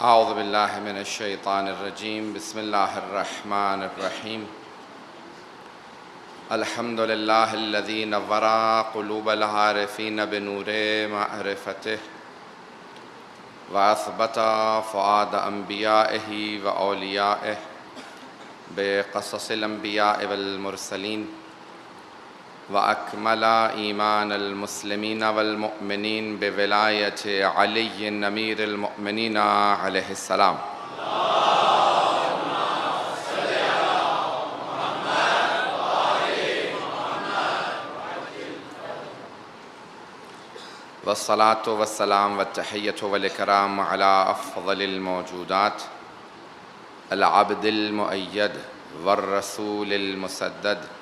اعوذ باللہ من الشیطان الرجیم بسم اللہ الرحمن الرحیم الحمد للہ الذی نور قلوب العارفین بنور معرفتہ واثبت فؤاد انبیائہ واولیائہ بقصص الانبیاء والمرسلین وأكمل إيمان المسلمين والمؤمنين بولاية علي أمير المؤمنين عليه السلام. والصلاة والسلام والتحية والإكرام على أفضل الموجودات العبد المؤيد والرسول المسدد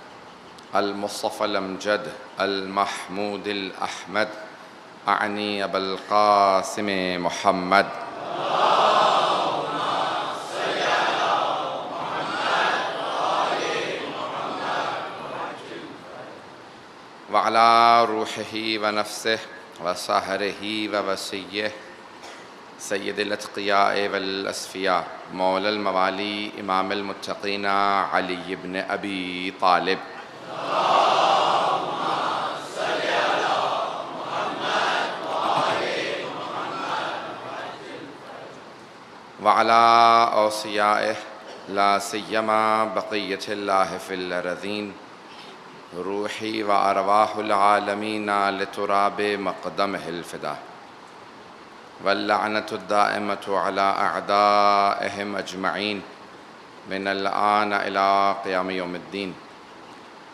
المصطفى الأمجد المحمود الأحمد أعني أبا القاسم محمد وعلى روحه ونفسه وصهره ووصيه سيد الأتقياء والأصفياء مولى الموالي إمام المتقين علي بن أبي طالب وعلى أوصيائه لا سيما بقية الله في الأرضين روحي وأرواح العالمين لتراب مقدمه الفداء واللعنة الدائمة على أعدائهم أجمعين من الآن إلى قيام يوم الدين.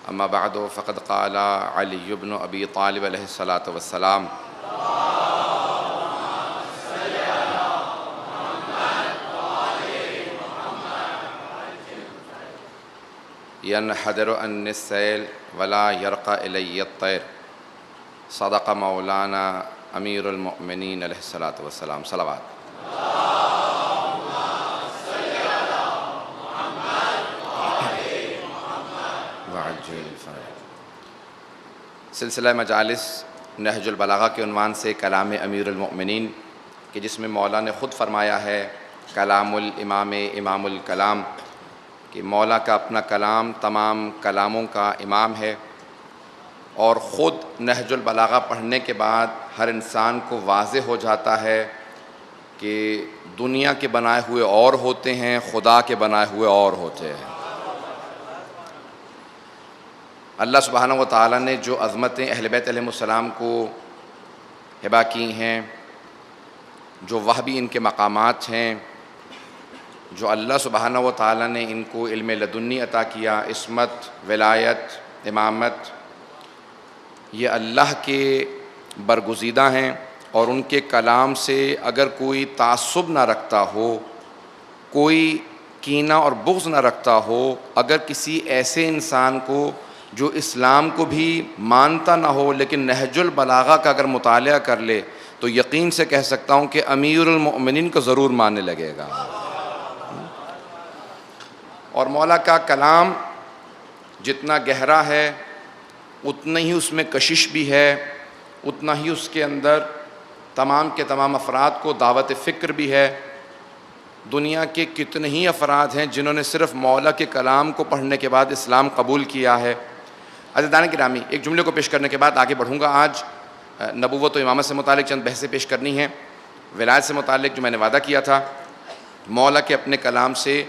أما بعد فقد قال علي بن أبي طالب عليه الصلاة والسلام ينحدر عني السيل ولا يرقى إلي الطير صدق مولانا أمير المؤمنين عليه الصلاة والسلام. صلوات. سلسلہ مجالس نہج البلاغہ کے عنوان سے کلام امیر المؤمنین کہ جس میں مولا نے خود فرمایا ہے کلام الامام امام الکلام کہ مولا کا اپنا کلام تمام کلاموں کا امام ہے، اور خود نہج البلاغہ پڑھنے کے بعد ہر انسان کو واضح ہو جاتا ہے کہ دنیا کے بنائے ہوئے اور ہوتے ہیں، خدا کے بنائے ہوئے اور ہوتے ہیں. اللہ سبحانہ و تعالیٰ نے جو عظمتیں اہل بیت علیہ السلام کو ہبہ کی ہیں، جو وہبی ان کے مقامات ہیں، جو اللہ سبحانہ و تعالیٰ نے ان کو علم لدنی عطا کیا، عصمت، ولایت، امامت، یہ اللہ کے برگزیدہ ہیں. اور ان کے کلام سے اگر کوئی تعصب نہ رکھتا ہو، کوئی کینہ اور بغض نہ رکھتا ہو، اگر کسی ایسے انسان کو جو اسلام کو بھی مانتا نہ ہو لیکن نہج البلاغہ کا اگر مطالعہ کر لے تو یقین سے کہہ سکتا ہوں کہ امیر المؤمنین کو ضرور ماننے لگے گا. اور مولا کا کلام جتنا گہرا ہے اتنا ہی اس میں کشش بھی ہے، اتنا ہی اس کے اندر تمام کے تمام افراد کو دعوت فکر بھی ہے. دنیا کے کتنے ہی افراد ہیں جنہوں نے صرف مولا کے کلام کو پڑھنے کے بعد اسلام قبول کیا ہے. عزیزان گرامی، ایک جملے کو پیش کرنے کے بعد آگے بڑھوں گا. آج نبوت و امامت سے متعلق چند بحثیں پیش کرنی ہیں. ولایت سے متعلق جو میں نے وعدہ کیا تھا، مولا کے اپنے کلام سے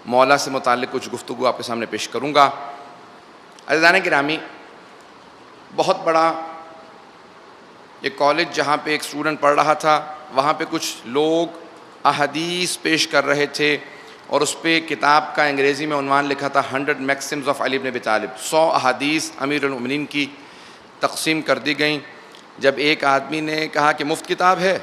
مولا سے متعلق کچھ گفتگو آپ کے سامنے پیش کروں گا. عزیزان گرامی، بہت بڑا یہ کالج جہاں پہ ایک اسٹوڈنٹ پڑھ رہا تھا، وہاں پہ کچھ لوگ احادیث پیش کر رہے تھے، اور اس پہ کتاب کا انگریزی میں عنوان لکھا تھا 100 میکسمز آف علی بن ابی طالب. 100 احادیث امیر المؤمنین کی تقسیم کر دی گئیں. جب ایک آدمی نے کہا کہ مفت کتاب ہے،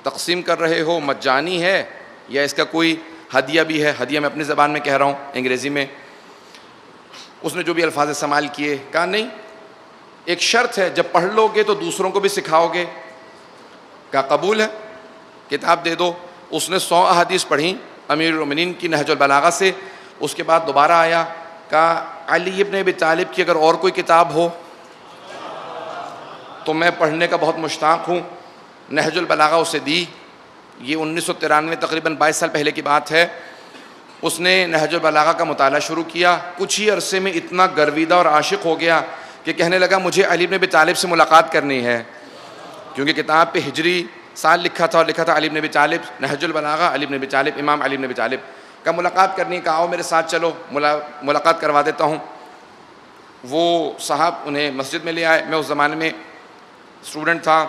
تقسیم کر رہے ہو، مجانی ہے یا اس کا کوئی ہدیہ بھی ہے، ہدیہ میں اپنی زبان میں کہہ رہا ہوں انگریزی میں، اس نے جو بھی الفاظ استعمال کیے، کہا نہیں، ایک شرط ہے، جب پڑھ لو گے تو دوسروں کو بھی سکھاؤ گے. کہا قبول ہے، کتاب دے دو. اس نے 100 احادیث پڑھیں امیر المؤمنین کی نہج البلاغہ سے. اس کے بعد دوبارہ آیا، کہا علی ابن ابی طالب کی اگر اور کوئی کتاب ہو تو میں پڑھنے کا بہت مشتاق ہوں. نہج البلاغہ اسے دی. یہ 1993 تقریباً 22 سال پہلے کی بات ہے، اس نے نہج البلاغہ کا مطالعہ شروع کیا. کچھ ہی عرصے میں اتنا گرویدہ اور عاشق ہو گیا کہ کہنے لگا مجھے علی بن ابی طالب سے ملاقات کرنی ہے، کیونکہ کتاب پہ ہجری سال لکھا تھا، اور لکھا تھا علی بن ابی طالب، نہج البلاغہ علی بن ابی طالب، امام علی بن ابی طالب کا. ملاقات کرنی کا، آؤ میرے ساتھ چلو ملاقات کروا دیتا ہوں. وہ صاحب انہیں مسجد میں لے آئے. میں اس زمانے میں اسٹوڈنٹ تھا،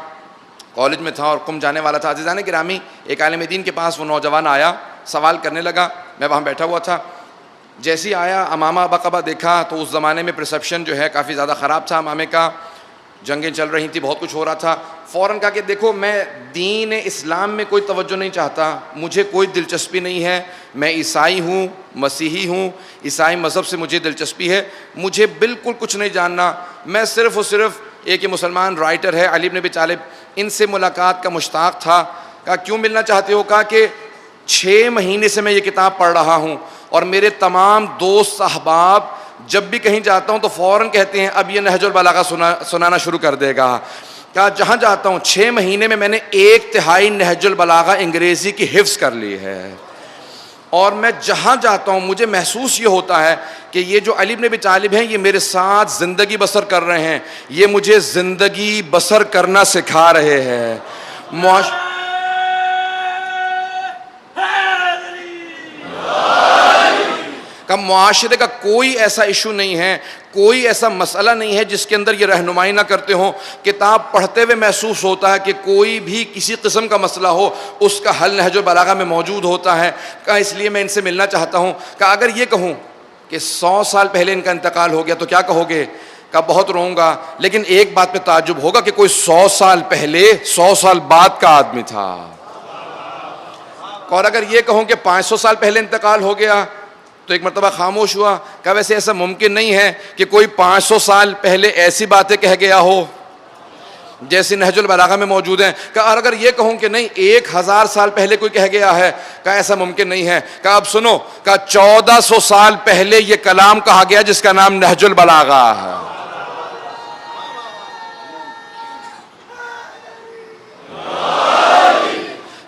کالج میں تھا اور قم جانے والا تھا. عزیزان گرامی، ایک عالم دین کے پاس وہ نوجوان آیا، سوال کرنے لگا. میں وہاں بیٹھا ہوا تھا. جیسے ہی آیا، امامہ بقبہ دیکھا تو اس زمانے میں پرسیپشن جو ہے کافی زیادہ خراب تھا امامے کا، جنگیں چل رہی تھیں، بہت کچھ ہو رہا تھا. فوراً کہا کہ دیکھو میں دین اسلام میں کوئی توجہ نہیں چاہتا، مجھے کوئی دلچسپی نہیں ہے، میں عیسائی ہوں، مسیحی ہوں، عیسائی مذہب سے مجھے دلچسپی ہے، مجھے بالکل کچھ نہیں جاننا، میں صرف اور صرف ایک یہ مسلمان رائٹر ہے علی بن ابی طالب، ان سے ملاقات کا مشتاق تھا. کہا کیوں ملنا چاہتے ہو؟ کہا کہ 6 مہینے سے میں یہ کتاب پڑھ رہا ہوں اور میرے تمام دوست احباب جب بھی کہیں جاتا ہوں تو فوراً کہتے ہیں اب یہ نہج البلاغہ سنانا شروع کر دے گا. کہا جہاں جاتا ہوں 6 مہینے میں میں نے 1/3 نہج البلاغہ انگریزی کی حفظ کر لی ہے، اور میں جہاں جاتا ہوں مجھے محسوس یہ ہوتا ہے کہ یہ جو علی بن ابی طالب ہیں یہ میرے ساتھ زندگی بسر کر رہے ہیں، یہ مجھے زندگی بسر کرنا سکھا رہے ہیں. کا معاشرے کا کوئی ایسا ایشو نہیں ہے، کوئی ایسا مسئلہ نہیں ہے جس کے اندر یہ رہنمائی نہ کرتے ہوں. کتاب پڑھتے ہوئے محسوس ہوتا ہے کہ کوئی بھی کسی قسم کا مسئلہ ہو اس کا حل نہج البلاغہ میں موجود ہوتا ہے. کہا اس لیے میں ان سے ملنا چاہتا ہوں. کہا اگر یہ کہوں کہ 100 سال پہلے ان کا انتقال ہو گیا تو کیا کہو گے؟ کہا بہت روؤں گا، لیکن ایک بات پہ تعجب ہوگا کہ کوئی 100 سال پہلے 100 سال بعد کا آدمی تھا. اور اگر یہ کہوں کہ 500 سال پہلے انتقال ہو گیا تو ایک مرتبہ خاموش ہوا. کہا ویسے ایسا ممکن نہیں ہے کہ کوئی 500 سال پہلے ایسی باتیں کہہ گیا ہو جیسے نہج البلاغہ میں موجود ہیں. کہا اگر یہ کہوں کہ نہیں 1000 سال پہلے کوئی کہہ گیا ہے، کہا ایسا ممکن نہیں ہے. کہا اب سنو، کہا 1400 سال پہلے یہ کلام کہا گیا جس کا نام نہج البلاغہ ہے.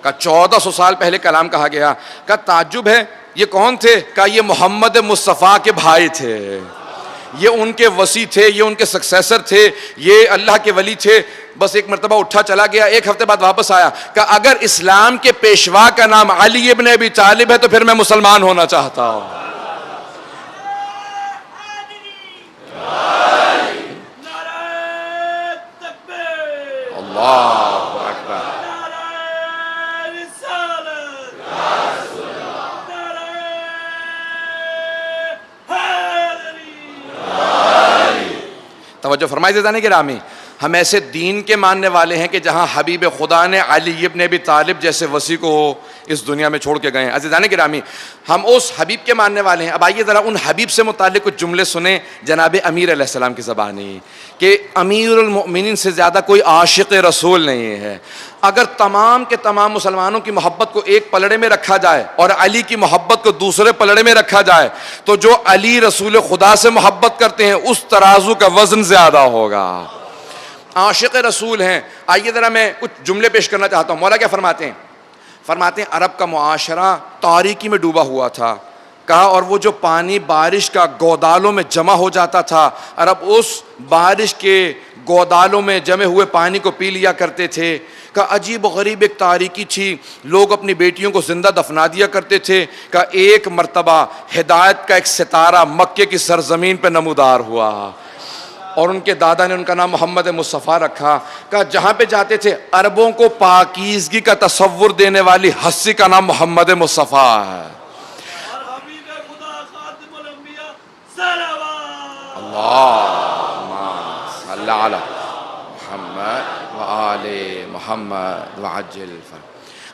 کہا 1400 سال پہلے کلام کہا گیا. کہا تعجب ہے، یہ کون تھے؟ کہا یہ محمد مصطفیٰ کے بھائی تھے، یہ ان کے وصی تھے، یہ ان کے سکسیسر تھے، یہ اللہ کے ولی تھے. بس ایک مرتبہ اٹھا چلا گیا، 1 ہفتے بعد واپس آیا. کہا اگر اسلام کے پیشوا کا نام علی ابن ابی طالب ہے تو پھر میں مسلمان ہونا چاہتا ہوں. اللہ اکبر. توجہ فرمائے عزیزان گرامی، ہم ایسے دین کے ماننے والے ہیں کہ جہاں حبیب خدا نے علی ابن ابی طالب جیسے وصی کو اس دنیا میں چھوڑ کے گئے ہیں. عزیزان گرامی، ہم اس حبیب کے ماننے والے ہیں. اب آئیے ذرا ان حبیب سے متعلق کچھ جملے سنیں جناب امیر علیہ السلام کی زبانی، کہ امیر المؤمنین سے زیادہ کوئی عاشق رسول نہیں ہے. اگر تمام کے تمام مسلمانوں کی محبت کو ایک پلڑے میں رکھا جائے اور علی کی محبت کو دوسرے پلڑے میں رکھا جائے تو جو علی رسول خدا سے محبت کرتے ہیں اس ترازو کا وزن زیادہ ہوگا. عاشق رسول ہیں. آئیے ذرا میں کچھ جملے پیش کرنا چاہتا ہوں. مولا کیا فرماتے ہیں؟ فرماتے ہیں عرب کا معاشرہ تاریکی میں ڈوبا ہوا تھا. کہا اور وہ جو پانی بارش کا گودالوں میں جمع ہو جاتا تھا، عرب اس بارش کے گودالوں میں جمے ہوئے پانی کو پی لیا کرتے تھے. کہ عجیب و غریب ایک تاریکی تھی، لوگ اپنی بیٹیوں کو زندہ دفنا دیا کرتے تھے. کہ ایک مرتبہ ہدایت کا ایک ستارہ مکے کی سرزمین پہ نمودار ہوا اور ان کے دادا نے ان کا نام محمد مصطفیٰ رکھا. کہ جہاں پہ جاتے تھے عربوں کو پاکیزگی کا تصور دینے والی ہستی کا نام محمد مصطفیٰ ہے. اللہم صلی علی محمد وآل محمد وعجل فرج.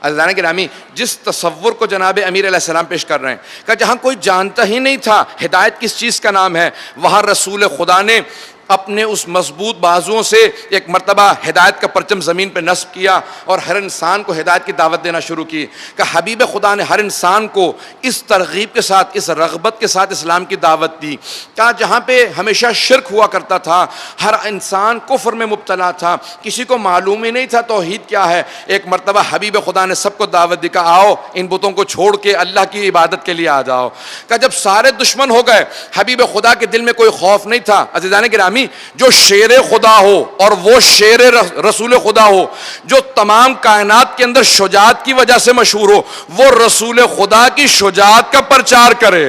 عزیزان گرامی، جس تصور کو جناب امیر علیہ السلام پیش کر رہے ہیں کہ جہاں کوئی جانتا ہی نہیں تھا ہدایت کس چیز کا نام ہے، وہاں رسول خدا نے اپنے اس مضبوط بازوؤں سے ایک مرتبہ ہدایت کا پرچم زمین پہ نصب کیا اور ہر انسان کو ہدایت کی دعوت دینا شروع کی. کہ حبیب خدا نے ہر انسان کو اس ترغیب کے ساتھ، اس رغبت کے ساتھ اسلام کی دعوت دی. کہا جہاں پہ ہمیشہ شرک ہوا کرتا تھا، ہر انسان کفر میں مبتلا تھا، کسی کو معلوم ہی نہیں تھا توحید کیا ہے، ایک مرتبہ حبیب خدا نے سب کو دعوت دی کہ آؤ ان بتوں کو چھوڑ کے اللہ کی عبادت کے لیے آ جاؤ. کہ جب سارے دشمن ہو گئے، حبیب خدا کے دل میں کوئی خوف نہیں تھا. عزیزان گرامی، جو شیر خدا ہو اور وہ شیر رسول خدا ہو، جو تمام کائنات کے اندر شجاعت کی وجہ سے مشہور ہو، وہ رسول خدا کی شجاعت کا پرچار کرے.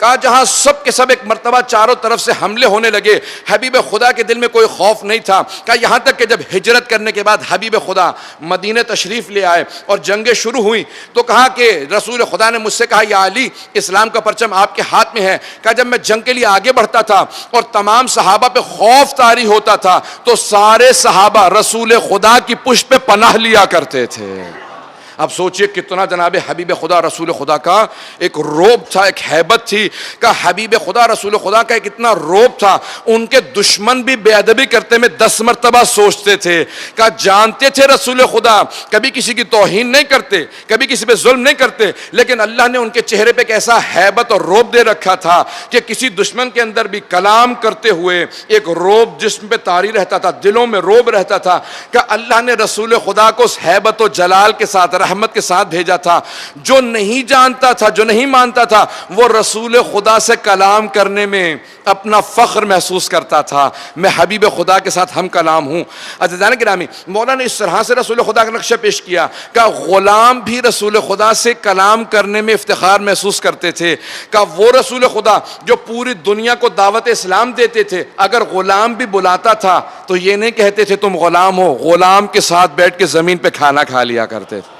کہا جہاں سب کے سب ایک مرتبہ چاروں طرف سے حملے ہونے لگے، حبیب خدا کے دل میں کوئی خوف نہیں تھا. کہا یہاں تک کہ جب ہجرت کرنے کے بعد حبیب خدا مدینہ تشریف لے آئے اور جنگیں شروع ہوئیں تو کہا کہ رسول خدا نے مجھ سے کہا یا علی، اسلام کا پرچم آپ کے ہاتھ میں ہے. کہا جب میں جنگ کے لیے آگے بڑھتا تھا اور تمام صحابہ پہ خوف طاری ہوتا تھا تو سارے صحابہ رسول خدا کی پشت پہ پناہ لیا کرتے تھے. اب سوچئے کتنا جناب حبیب خدا رسول خدا کا ایک روب تھا، ایک ہیبت تھی. کہ حبیب خدا رسول خدا کا ایک اتنا روب تھا، ان کے دشمن بھی بے ادبی کرتے میں 10 مرتبہ سوچتے تھے. کہ جانتے تھے رسول خدا کبھی کسی کی توہین نہیں کرتے، کبھی کسی پہ ظلم نہیں کرتے، لیکن اللہ نے ان کے چہرے پہ ایک ایسا ہیبت اور روب دے رکھا تھا کہ کسی دشمن کے اندر بھی کلام کرتے ہوئے ایک روب جسم پہ طاری رہتا تھا، دلوں میں روب رہتا تھا. کہ اللہ نے رسول خدا کو اس ہیبت و جلال کے ساتھ، رحمت کے ساتھ بھیجا تھا. جو نہیں جانتا تھا، جو نہیں مانتا تھا، وہ رسول خدا سے کلام کرنے میں اپنا فخر محسوس کرتا تھا. میں حبیب خدا کے ساتھ ہم کلام ہوں. عزیزان گرامی، مولا نے اس طرح سے رسول خدا کا نقشہ پیش کیا کہ غلام بھی رسول خدا سے کلام کرنے میں افتخار محسوس کرتے تھے. کہ وہ رسول خدا جو پوری دنیا کو دعوت اسلام دیتے تھے، اگر غلام بھی بلاتا تھا تو یہ نہیں کہتے تھے تم غلام ہو، غلام کے ساتھ بیٹھ کے زمین پہ کھانا کھا لیا کرتے تھے.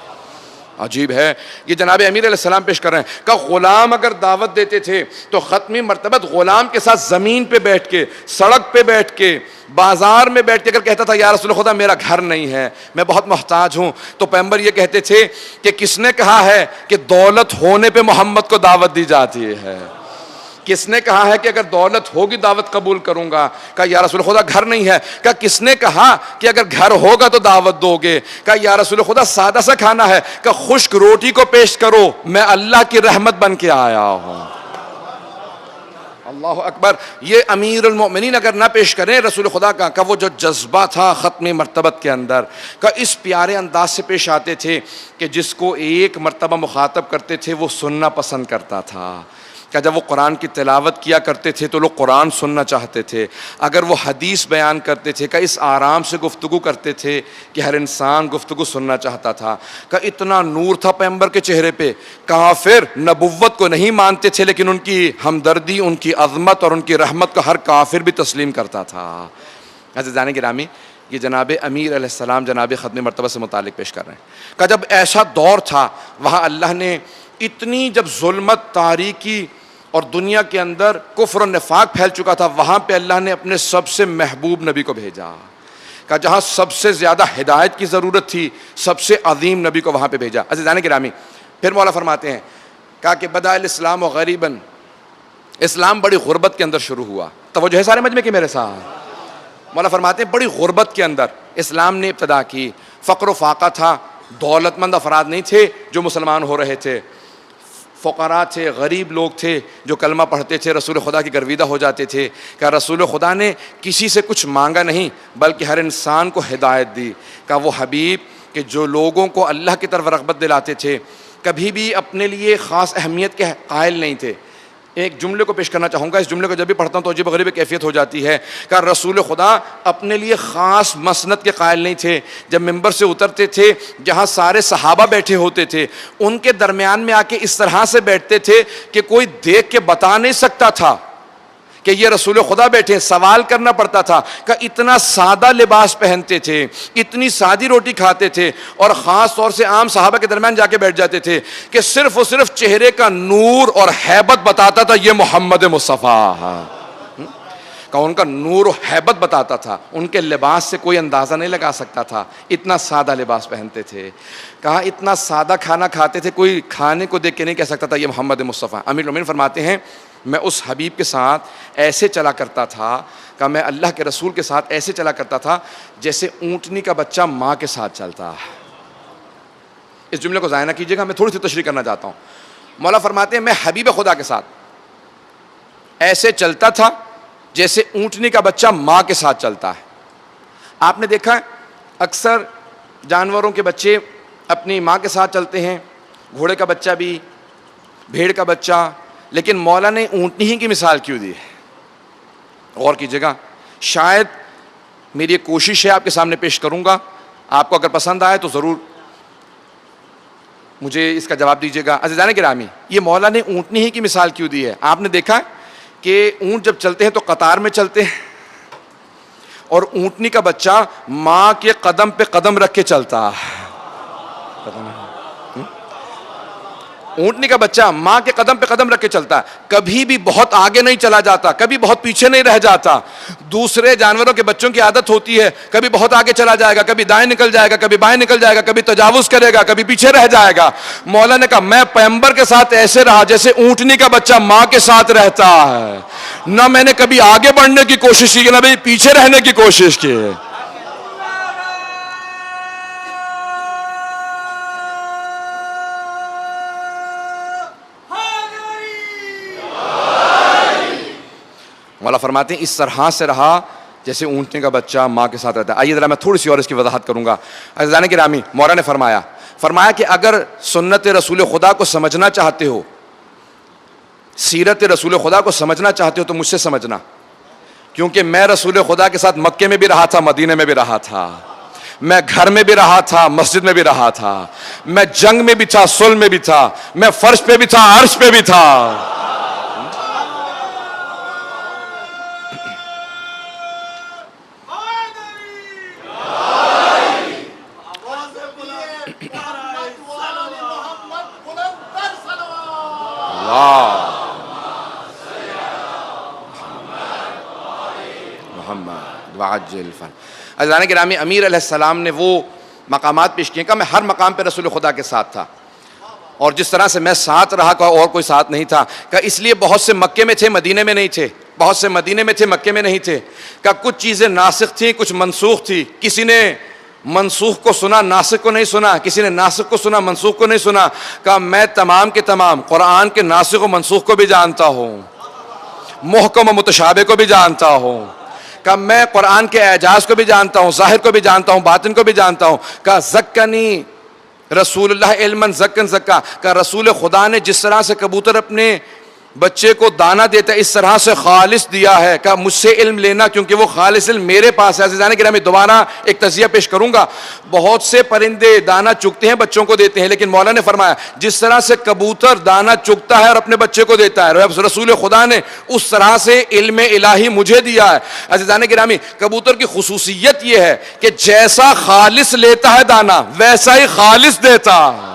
عجیب ہے، یہ جناب امیر علیہ السلام پیش کر رہے ہیں کہ غلام اگر دعوت دیتے تھے تو ختمی مرتبت غلام کے ساتھ زمین پہ بیٹھ کے، سڑک پہ بیٹھ کے، بازار میں بیٹھ کے اگر کہتا تھا یا رسول خدا میرا گھر نہیں ہے، میں بہت محتاج ہوں، تو پیغمبر یہ کہتے تھے کہ کس نے کہا ہے کہ دولت ہونے پہ محمد کو دعوت دی جاتی ہے؟ کس نے کہا ہے کہ اگر دولت ہوگی دعوت قبول کروں گا؟ کہا یا رسول خدا گھر نہیں ہے. کہا کس نے کہا کہ اگر گھر ہوگا تو دعوت دو گے؟ کہا یا رسول خدا سادہ سا کھانا ہے. کہ خشک روٹی کو پیش کرو، میں اللہ کی رحمت بن کے آیا ہوں. اللہ اکبر. یہ امیر المؤمنین اگر نہ پیش کریں رسول خدا کا وہ جو جذبہ تھا ختم مرتبت کے اندر، کہ اس پیارے انداز سے پیش آتے تھے کہ جس کو ایک مرتبہ مخاطب کرتے تھے وہ سننا پسند کرتا تھا. کہ جب وہ قرآن کی تلاوت کیا کرتے تھے تو لوگ قرآن سننا چاہتے تھے. اگر وہ حدیث بیان کرتے تھے کہ اس آرام سے گفتگو کرتے تھے کہ ہر انسان گفتگو سننا چاہتا تھا. کہ اتنا نور تھا پیغمبر کے چہرے پہ. کافر نبوت کو نہیں مانتے تھے لیکن ان کی ہمدردی، ان کی عظمت اور ان کی رحمت کو ہر کافر بھی تسلیم کرتا تھا. عزیزان گرامی، یہ جناب امیر علیہ السلام جناب ختم مرتبہ سے متعلق پیش کر رہے ہیں. کہ جب ایسا دور تھا وہاں اللہ نے اتنی، جب ظلمت، تاریکی اور دنیا کے اندر کفر و نفاق پھیل چکا تھا، وہاں پہ اللہ نے اپنے سب سے محبوب نبی کو بھیجا. کہ جہاں سب سے زیادہ ہدایت کی ضرورت تھی، سب سے عظیم نبی کو وہاں پہ بھیجا. عزیزان گرامی، پھر مولا فرماتے ہیں کہا کہ بدأ الاسلام غریباً، اسلام بڑی غربت کے اندر شروع ہوا. توجہ ہے سارے مجمع کی میرے ساتھ؟ مولا فرماتے ہیں بڑی غربت کے اندر اسلام نے ابتدا کی. فقر و فاقہ تھا، دولت مند افراد نہیں تھے جو مسلمان ہو رہے تھے، فقراء تھے، غریب لوگ تھے جو کلمہ پڑھتے تھے، رسول خدا کی گرویدہ ہو جاتے تھے. کہ رسول خدا نے کسی سے کچھ مانگا نہیں بلکہ ہر انسان کو ہدایت دی. کہ وہ حبیب کہ جو لوگوں کو اللہ کی طرف رغبت دلاتے تھے، کبھی بھی اپنے لیے خاص اہمیت کے قائل نہیں تھے. ایک جملے کو پیش کرنا چاہوں گا، اس جملے کو جب بھی پڑھتا ہوں تو عجیب غریب کیفیت ہو جاتی ہے. کہ رسول خدا اپنے لیے خاص مسند کے قائل نہیں تھے. جب ممبر سے اترتے تھے، جہاں سارے صحابہ بیٹھے ہوتے تھے، ان کے درمیان میں آ کے اس طرح سے بیٹھتے تھے کہ کوئی دیکھ کے بتا نہیں سکتا تھا کہ یہ رسول خدا بیٹھے. سوال کرنا پڑتا تھا. کہ اتنا سادہ لباس پہنتے تھے، اتنی سادی روٹی کھاتے تھے، اور خاص طور سے عام صحابہ کے درمیان جا کے بیٹھ جاتے تھے کہ صرف اور صرف چہرے کا نور اور ہیبت بتاتا تھا یہ محمد مصطفیٰ. کہ ان کا نور و ہیبت بتاتا تھا. ان کے لباس سے کوئی اندازہ نہیں لگا سکتا تھا، اتنا سادہ لباس پہنتے تھے. کہا اتنا سادہ کھانا کھاتے تھے، کوئی کھانے کو دیکھ کے نہیں کہہ سکتا تھا یہ محمد مصطفیٰ. امیر المومنین فرماتے ہیں میں اس حبیب کے ساتھ ایسے چلا کرتا تھا کہ میں اللہ کے رسول کے ساتھ ایسے چلا کرتا تھا جیسے اونٹنی کا بچہ ماں کے ساتھ چلتا. اس جملے کو ضائع نہ کیجیے گا, میں تھوڑی سی تشریح کرنا چاہتا ہوں. مولا فرماتے ہیں میں حبیب خدا کے ساتھ ایسے چلتا تھا جیسے اونٹنی کا بچہ ماں کے ساتھ چلتا ہے. آپ نے دیکھا ہے اکثر جانوروں کے بچے اپنی ماں کے ساتھ چلتے ہیں, گھوڑے کا بچہ بھی, بھیڑ کا بچہ, لیکن مولا نے اونٹنی ہی کی مثال کیوں دی ہے؟ غور کیجیے گا. شاید میری ایک کوشش ہے آپ کے سامنے پیش کروں گا, آپ کو اگر پسند آئے تو ضرور مجھے اس کا جواب دیجیے گا. عزیزان گرامی, یہ مولا نے اونٹنی ہی کی مثال کیوں دی ہے؟ آپ نے دیکھا ہے کہ اونٹ جب چلتے ہیں تو قطار میں چلتے ہیں, اور اونٹنی کا بچہ ماں کے قدم پہ قدم رکھ کے چلتا. اونٹنی کا بچہ ماں کے قدم پہ قدم رکھ کے چلتا ہے, کبھی بھی بہت آگے نہیں چلا جاتا, کبھی بہت پیچھے نہیں رہ جاتا. دوسرے جانوروں کے بچوں کی عادت ہوتی ہے کبھی بہت آگے چلا جائے گا, کبھی دائیں نکل جائے گا, کبھی بائیں نکل جائے گا, کبھی تجاوز کرے گا, کبھی پیچھے رہ جائے گا. مولا نے کہا میں پیغمبر کے ساتھ ایسے رہا جیسے اونٹنی کا بچہ ماں کے ساتھ رہتا ہے. نہ میں نے کبھی آگے بڑھنے کی کوشش کی, نہ بھی پیچھے رہنے کی کوشش کی. مولا فرماتے ہیں اس طرح سے رہا جیسے اونٹنے کا بچہ ماں کے ساتھ رہتا ہے. آئیے ذرا میں تھوڑی سی اور اس کی وضاحت کروں گا. عزیزان گرامی, مولا نے فرمایا کہ اگر سنت رسول خدا کو سمجھنا چاہتے ہو, سیرت رسول خدا کو سمجھنا چاہتے ہو تو مجھ سے سمجھنا, کیونکہ میں رسول خدا کے ساتھ مکے میں بھی رہا تھا, مدینے میں بھی رہا تھا, میں گھر میں بھی رہا تھا, مسجد میں بھی رہا تھا, میں جنگ میں بھی تھا, صلح میں بھی تھا, میں فرش پہ بھی تھا, عرش پہ بھی تھا. عزیزان گرامی, امیر علیہ السلام نے وہ مقامات پیش کیے کہ میں ہر مقام پہ رسول خدا کے ساتھ تھا, اور جس طرح سے میں ساتھ رہا کہ اور کوئی ساتھ نہیں تھا, کہ اس لیے بہت سے مکے میں تھے مدینے میں نہیں تھے, بہت سے مدینے میں تھے مکے میں نہیں تھے, کہ کچھ چیزیں ناسخ تھیں کچھ منسوخ تھی. کسی نے منسوخ کو سنا, ناسخ کو نہیں سنا, کسی نے ناسخ کو سنا, منسوخ کو نہیں سنا. کہ میں تمام کے تمام قرآن کے ناسخ و منسوخ کو بھی جانتا ہوں, محکم و متشابہ کو بھی جانتا ہوں, کہ میں قرآن کے اعجاز کو بھی جانتا ہوں, ظاہر کو بھی جانتا ہوں, باطن کو بھی جانتا ہوں. کہ زکنی رسول اللہ علماً زکن زکا, کہ رسول خدا نے جس طرح سے کبوتر اپنے بچے کو دانا دیتا ہے اس طرح سے خالص دیا ہے, کہ مجھ سے علم لینا کیونکہ وہ خالص علم میرے پاس ہے. عزیزان گرامی, دوبارہ ایک تجزیہ پیش کروں گا. بہت سے پرندے دانا چگتے ہیں, بچوں کو دیتے ہیں, لیکن مولا نے فرمایا جس طرح سے کبوتر دانا چگتا ہے اور اپنے بچے کو دیتا ہے, رسول خدا نے اس طرح سے علم الہی مجھے دیا ہے. عزیزان گرامی, کبوتر کی خصوصیت یہ ہے کہ جیسا خالص لیتا ہے دانا ویسا ہی خالص دیتا ہے,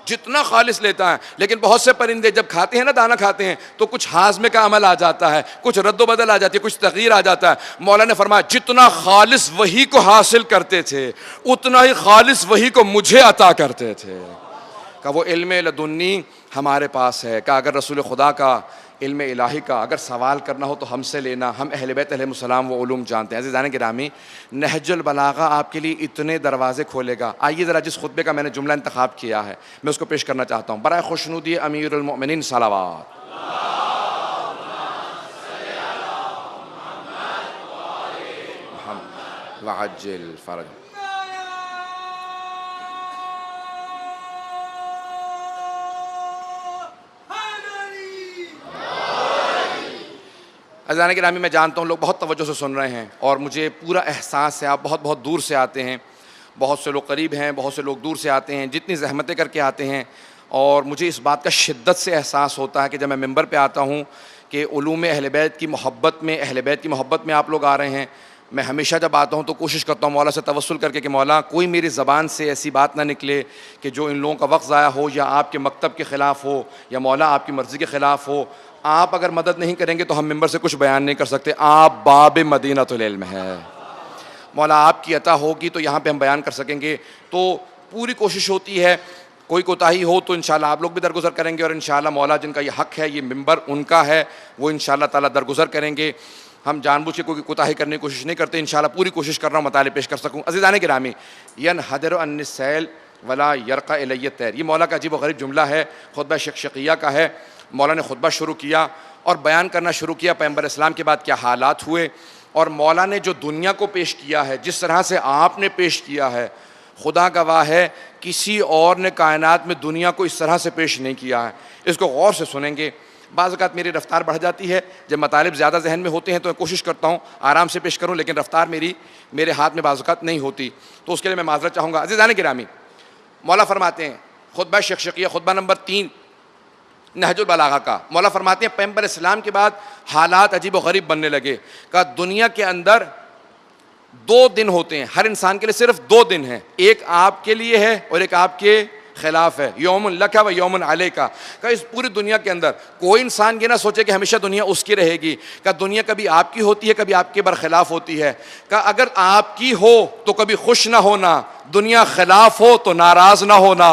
جتنا خالص لیتا ہے. لیکن بہت سے پرندے جب کھاتے ہیں نا, دانا کھاتے ہیں, تو کچھ ہاضمے کا عمل آ جاتا ہے, کچھ رد و بدل آ جاتی ہے, کچھ تغییر آ جاتا ہے. مولا نے فرمایا جتنا خالص وہی کو حاصل کرتے تھے اتنا ہی خالص وہی کو مجھے عطا کرتے تھے. کہ وہ علم لدنی ہمارے پاس ہے, کہ اگر رسول خدا کا علم الہی کا اگر سوال کرنا ہو تو ہم سے لینا, ہم اہل بیت علیہ السلام وہ علوم جانتے ہیں. عزیزان گرامی, نہج البلاغہ آپ کے لیے اتنے دروازے کھولے گا. آئیے ذرا جس خطبے کا میں نے جملہ انتخاب کیا ہے میں اس کو پیش کرنا چاہتا ہوں. برائے خوشنودی امیر المؤمنین صلوات. وعجل فرج. عزیزان گرامی, میں جانتا ہوں لوگ بہت توجہ سے سن رہے ہیں اور مجھے پورا احساس ہے آپ بہت بہت دور سے آتے ہیں, بہت سے لوگ قریب ہیں, بہت سے لوگ دور سے آتے ہیں, جتنی زحمتیں کر کے آتے ہیں. اور مجھے اس بات کا شدت سے احساس ہوتا ہے کہ جب میں ممبر پہ آتا ہوں کہ علوم اہل بیت کی محبت میں, اہل بیت کی محبت میں آپ لوگ آ رہے ہیں. میں ہمیشہ جب آتا ہوں تو کوشش کرتا ہوں مولا سے توسل کر کے کہ مولا کوئی میری زبان سے ایسی بات نہ نکلے کہ جو ان لوگوں کا وقت ضائع ہو, یا آپ کے مکتب کے خلاف ہو, یا مولا آپ کی مرضی کے خلاف ہو. آپ اگر مدد نہیں کریں گے تو ہم ممبر سے کچھ بیان نہیں کر سکتے. آپ باب مدینۃ العلم ہے, مولا آپ کی عطا ہوگی تو یہاں پہ ہم بیان کر سکیں گے. تو پوری کوشش ہوتی ہے کوئی کوتاہی ہو تو انشاءاللہ آپ لوگ بھی درگزر کریں گے، اور انشاءاللہ مولا جن کا یہ حق ہے، یہ منبر ان کا ہے، وہ انشاءاللہ تعالیٰ درگزر کریں گے۔ ہم جان بوجھ کے کوئی کوتاہی کرنے کی کوشش نہیں کرتے، انشاءاللہ پوری کوشش کر رہا ہوں مطالب پیش کر سکوں۔ عزیزان گرامی، ینحدر عن السیل ولا یرقى الی الطیر، یہ مولا کا عجیب و غریب جملہ ہے، خطبہ شقشقیہ کا ہے۔ مولا نے خطبہ شروع کیا اور بیان کرنا شروع کیا پیغمبر اسلام کے بعد کیا حالات ہوئے، اور مولا نے جو دنیا کو پیش کیا ہے، جس طرح سے آپ نے پیش کیا ہے، خدا گواہ ہے کسی اور نے کائنات میں دنیا کو اس طرح سے پیش نہیں کیا ہے۔ اس کو غور سے سنیں گے۔ بعض اوقات میری رفتار بڑھ جاتی ہے، جب مطالب زیادہ ذہن میں ہوتے ہیں تو میں کوشش کرتا ہوں آرام سے پیش کروں، لیکن رفتار میرے ہاتھ میں بعض اوقات نہیں ہوتی، تو اس کے لیے میں معذرت چاہوں گا۔ عزیزان گرامی، مولا فرماتے ہیں خطبہ شقشقیہ خطبہ نمبر 3 نہج البلاغہ کا، مولا فرماتے ہیں پیغمبر اسلام کے بعد حالات عجیب و غریب بننے لگے۔ کہ دنیا کے اندر 2 دن ہوتے ہیں، ہر انسان کے لیے صرف 2 دن ہیں، ایک آپ کے لیے ہے اور ایک آپ کے خلاف ہے، یوم لک و یوم علیک۔ کہ اس پوری دنیا کے اندر کوئی انسان یہ نہ سوچے کہ ہمیشہ دنیا اس کی رہے گی، کہ دنیا کبھی آپ کی ہوتی ہے، کبھی آپ کے برخلاف ہوتی ہے۔ کہ اگر آپ کی ہو تو کبھی خوش نہ ہونا، دنیا خلاف ہو تو ناراض نہ ہونا۔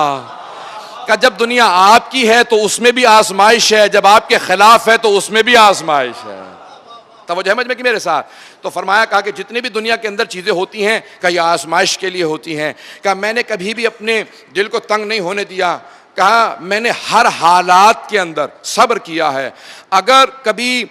کہ جب دنیا آپ کی ہے تو اس میں بھی آزمائش ہے، جب آپ کے خلاف ہے تو اس میں بھی آزمائش ہے۔ توجہ ہے مجھ میں کہ میرے ساتھ؟ تو فرمایا کہا کہ جتنی بھی دنیا کے اندر چیزیں ہوتی ہیں کہ یہ آزمائش کے لیے ہوتی ہیں۔ کہ میں نے کبھی بھی اپنے دل کو تنگ نہیں ہونے دیا، کہا میں نے ہر حالات کے اندر صبر کیا ہے۔ اگر کبھی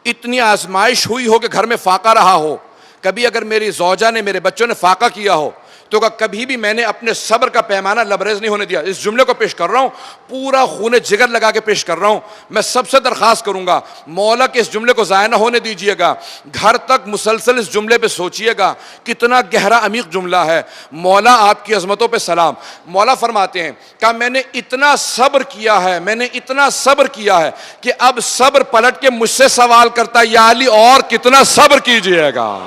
اتنی آزمائش ہوئی ہو کہ گھر میں فاقہ رہا ہو، کبھی اگر میری زوجہ نے میرے بچوں نے فاقہ کیا ہو، تو کبھی بھی میں نے اپنے صبر کا پیمانہ لبریز نہیں ہونے دیا۔ اس جملے کو پیش کر رہا ہوں، پورا خون جگر لگا کے پیش کر رہا ہوں۔ میں سب سے درخواست کروں گا مولا کہ اس جملے کو ضائع نہ ہونے دیجئے گا، گھر تک مسلسل اس جملے پہ سوچئے گا، کتنا گہرا عمیق جملہ ہے۔ مولا آپ کی عظمتوں پہ سلام۔ مولا فرماتے ہیں کہ میں نے اتنا صبر کیا ہے، میں نے اتنا صبر کیا ہے کہ اب صبر پلٹ کے مجھ سے سوال کرتا ہے، یا علی اور کتنا صبر کیجئے گا۔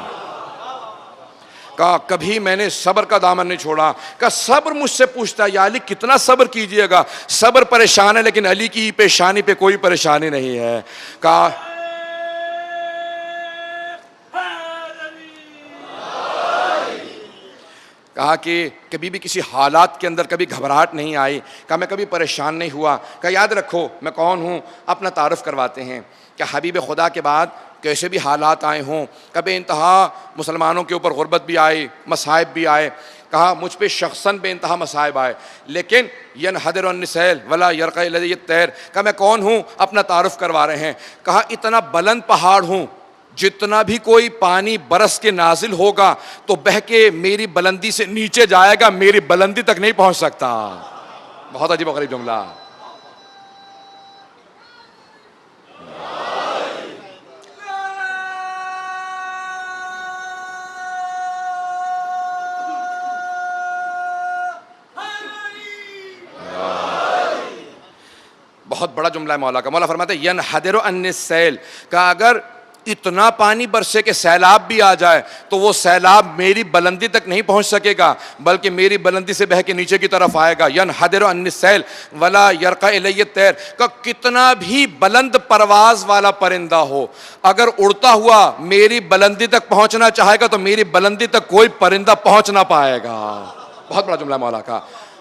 کہا کبھی میں نے صبر کا دامن نہیں چھوڑا۔ کہا صبر مجھ سے پوچھتا ہے، یا علی کتنا صبر کیجئے گا۔ صبر پریشان ہے لیکن علی کی پیشانی پہ کوئی پریشانی نہیں ہے۔ کہا کہ کبھی بھی کسی حالات کے اندر کبھی گھبراہٹ نہیں آئی، کہا میں کبھی پریشان نہیں ہوا۔ کہا یاد رکھو میں کون ہوں، اپنا تعارف کرواتے ہیں کہ حبیب خدا کے بعد کیسے بھی حالات آئے ہوں، کبھی انتہا مسلمانوں کے اوپر غربت بھی آئی، مصائب بھی آئے، کہا مجھ پہ شخصاً بے انتہا مصائب آئے، لیکن ینحدر عن السیل ولا یرقى الی الطیر۔ کہا میں کون ہوں، اپنا تعارف کروا رہے ہیں۔ کہا اتنا بلند پہاڑ ہوں، جتنا بھی کوئی پانی برس کے نازل ہوگا تو بہہ کے میری بلندی سے نیچے جائے گا، میری بلندی تک نہیں پہنچ سکتا۔ بہت عجیب و غریب جملہ۔ بہت بڑا جملہ ہے مولا کا۔ مولا فرماتے ہیں ینحدر عن السیل، کہ اگر اتنا پانی برسے کہ سیلاب بھی آ جائے تو وہ سیلاب میری بلندی تک نہیں پہنچ سکے گا، بلکہ میری بلندی سے بہہ کے نیچے کی طرف آئے گا۔ ینحدر عن السیل ولا یرقى الی الطیر، کہ کتنا بھی بلند پرواز والا پرندہ ہو، اگر اڑتا ہوا میری بلندی تک پہنچنا چاہے گا تو میری بلندی تک کوئی پرندہ پہنچ نہ پائے گا۔ بہت بڑا جملہ ہے مولا کا۔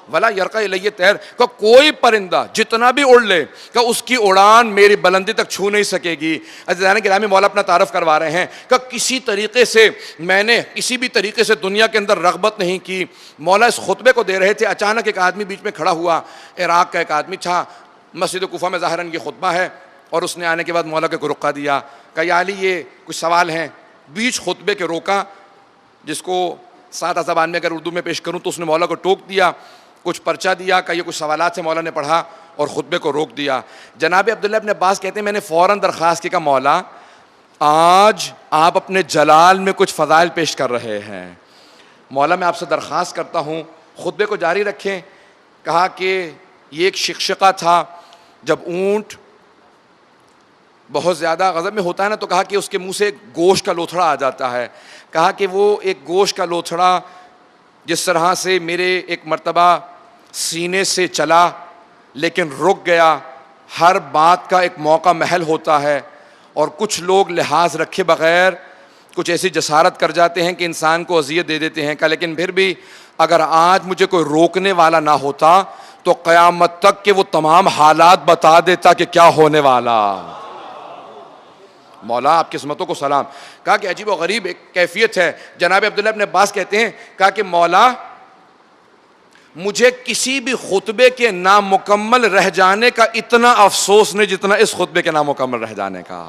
ولا یرقى الی الطیر، کہ کوئی پرندہ جتنا بھی اڑ لے کہ اس کی اڑان میری بلندی تک چھو نہیں سکے گی۔ عزیزان گرامی، مولا اپنا تعارف کروا رہے ہیں کہ کسی طریقے سے میں نے کسی بھی طریقے سے دنیا کے اندر رغبت نہیں کی۔ مولا اس خطبے کو دے رہے تھے، اچانک ایک آدمی بیچ میں کھڑا ہوا، عراق کا ایک آدمی تھا، مسجد کوفہ میں ظاہراً یہ خطبہ ہے، اور اس نے آنے کے بعد مولا کو رقعہ دیا کہ یا علی یہ کچھ سوال ہیں۔ بیچ خطبے کے روکا، جس کو سادہ زبان میں اگر اردو میں پیش کروں تو اس نے مولا کو ٹوک دیا، کچھ پرچہ دیا کہ یہ کچھ سوالات سے مولا نے پڑھا اور خطبے کو روک دیا۔ جناب عبداللہ ابن عباس کہتے ہیں میں نے فوراً درخواست کی کہ مولا آج آپ اپنے جلال میں کچھ فضائل پیش کر رہے ہیں، مولا میں آپ سے درخواست کرتا ہوں خطبے کو جاری رکھیں۔ کہا کہ یہ ایک شقشقہ تھا، جب اونٹ بہت زیادہ غضب میں ہوتا ہے نا تو کہا کہ اس کے منہ سے گوشت کا لوتھڑا آ جاتا ہے۔ کہا کہ وہ ایک گوشت کا لوتھڑا جس طرح سے میرے ایک مرتبہ سینے سے چلا لیکن رک گیا۔ ہر بات کا ایک موقع محل ہوتا ہے، اور کچھ لوگ لحاظ رکھے بغیر کچھ ایسی جسارت کر جاتے ہیں کہ انسان کو اذیت دے دیتے ہیں. کہ لیکن پھر بھی اگر آج مجھے کوئی روکنے والا نہ ہوتا تو قیامت تک کے وہ تمام حالات بتا دیتا کہ کیا ہونے والا. مولا آپ کی عظمتوں کو سلام. کہا کہ عجیب و غریب ایک کیفیت ہے. جناب عبداللہ ابن عباس کہتے ہیں کہا کہ مولا مجھے کسی بھی خطبے کے نامکمل رہ جانے کا اتنا افسوس نہیں جتنا اس خطبے کے نامکمل رہ جانے کا.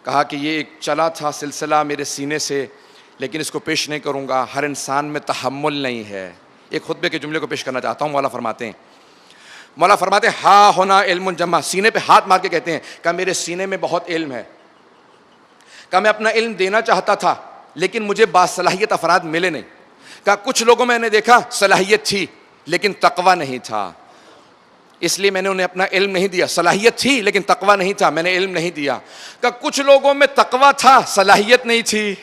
کہا کہ یہ ایک چلا تھا سلسلہ میرے سینے سے لیکن اس کو پیش نہیں کروں گا. ہر انسان میں تحمل نہیں ہے. ایک خطبے کے جملے کو پیش کرنا چاہتا ہوں. مولا فرماتے ہیں ہا ہونا علم جمع. سینے پہ ہاتھ مار کے کہتے ہیں کہ میرے سینے میں بہت علم ہے. کہ میں اپنا علم دینا چاہتا تھا لیکن مجھے باصلاحیت افراد ملے نہیں. کہ کچھ لوگوں میں نے دیکھا صلاحیت تھی لیکن تقویٰ نہیں تھا, اس لیے میں نے انہیں اپنا علم نہیں دیا. صلاحیت تھی لیکن تقویٰ نہیں تھا, میں نے علم نہیں دیا. کہ کچھ لوگوں میں تقویٰ تھا صلاحیت نہیں تھی.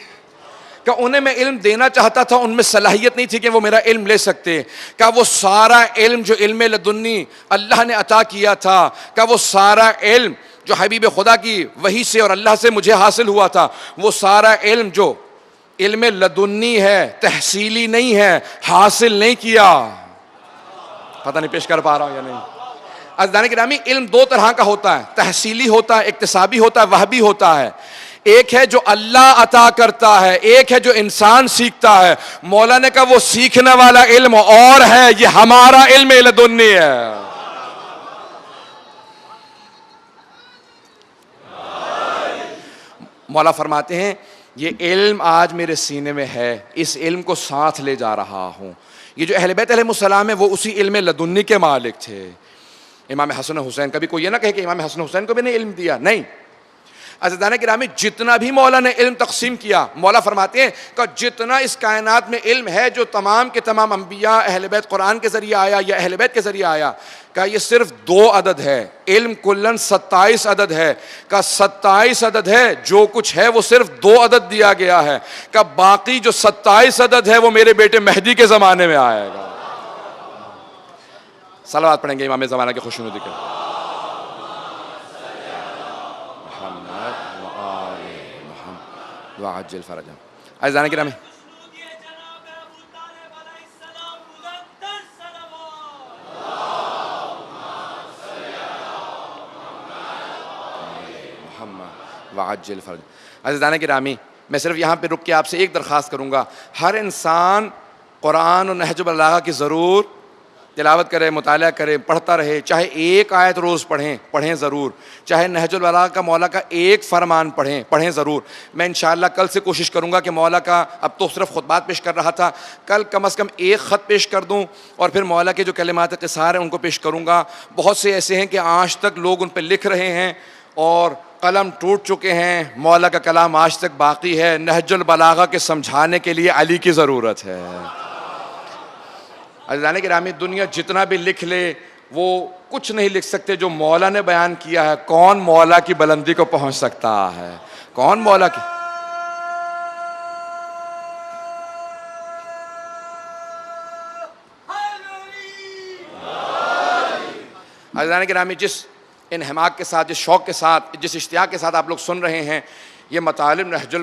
کہ انہیں میں علم دینا چاہتا تھا, ان میں صلاحیت نہیں تھی کہ وہ میرا علم لے سکتے. کہ وہ سارا علم جو علم لدنی اللہ نے عطا کیا تھا, کہ وہ سارا علم جو حبیب خدا کی وحی سے اور اللہ سے مجھے حاصل ہوا تھا, وہ سارا علم جو علم لدنی ہے, تحصیلی نہیں ہے, حاصل نہیں کیا. پتہ نہیں پیش کر پا رہا ہوں یا نہیں. عزیزان گرامی, علم دو طرح کا ہوتا ہے, تحصیلی ہوتا ہے, اکتسابی ہوتا ہے, وہبی ہوتا ہے. ایک ہے جو اللہ عطا کرتا ہے, ایک ہے جو انسان سیکھتا ہے. مولا نے کہا وہ سیکھنے والا علم اور ہے, یہ ہمارا علم لدنی ہے. مولا فرماتے ہیں یہ علم آج میرے سینے میں ہے, اس علم کو ساتھ لے جا رہا ہوں. یہ جو اہل بیت علیہ السلام ہے وہ اسی علم لدنی کے مالک تھے. امام حسن حسین, کبھی کوئی یہ نہ کہے کہ امام حسن حسین کو بھی نہیں علم دیا, نہیں. عزیزان گرامی, جتنا بھی مولا نے علم تقسیم کیا, مولا فرماتے ہیں کہ جتنا اس کائنات میں علم ہے جو تمام کے تمام انبیاء اہل بیت قرآن کے ذریعے آیا یا اہل بیت کے ذریعے آیا, کہ یہ صرف 2 عدد ہے. علم کلن 27 عدد ہے. کہ 27 عدد ہے, جو کچھ ہے وہ صرف 2 عدد دیا گیا ہے. کہ باقی جو 27 عدد ہے وہ میرے بیٹے مہدی کے زمانے میں آئے گا. صلوات پڑھیں گے امام زمانہ کی خوشنودی کے. وعجل فرجهم. عزیزان گرامی, وعجل فرج. عزیزان گرامی, میں صرف یہاں پہ رک کے آپ سے ایک درخواست کروں گا. ہر انسان قرآن و نہج البلاغہ کی ضرور تلاوت کرے, مطالعہ کرے, پڑھتا رہے. چاہے ایک آیت روز پڑھیں ضرور. چاہے نہج البلاغہ کا مولا کا ایک فرمان پڑھیں ضرور. میں انشاءاللہ کل سے کوشش کروں گا کہ مولا کا, اب تو صرف خطبات پیش کر رہا تھا, کل کم از کم ایک خط پیش کر دوں اور پھر مولا کے جو کلمات قصار ہیں ان کو پیش کروں گا. بہت سے ایسے ہیں کہ آج تک لوگ ان پہ لکھ رہے ہیں اور قلم ٹوٹ چکے ہیں. مولا کا کلام آج تک باقی ہے. نہج البلاغہ کے سمجھانے کے لیے علی کی ضرورت ہے. عزیزان گرامی, دنیا جتنا بھی لکھ لے وہ کچھ نہیں لکھ سکتے جو مولا نے بیان کیا ہے. کون مولا کی بلندی کو پہنچ سکتا ہے؟ کون مولا کی؟ عزیزان گرامی, جس انہماک کے ساتھ, جس شوق کے ساتھ, جس اشتیاق کے ساتھ آپ لوگ سن رہے ہیں یہ مطالب نہج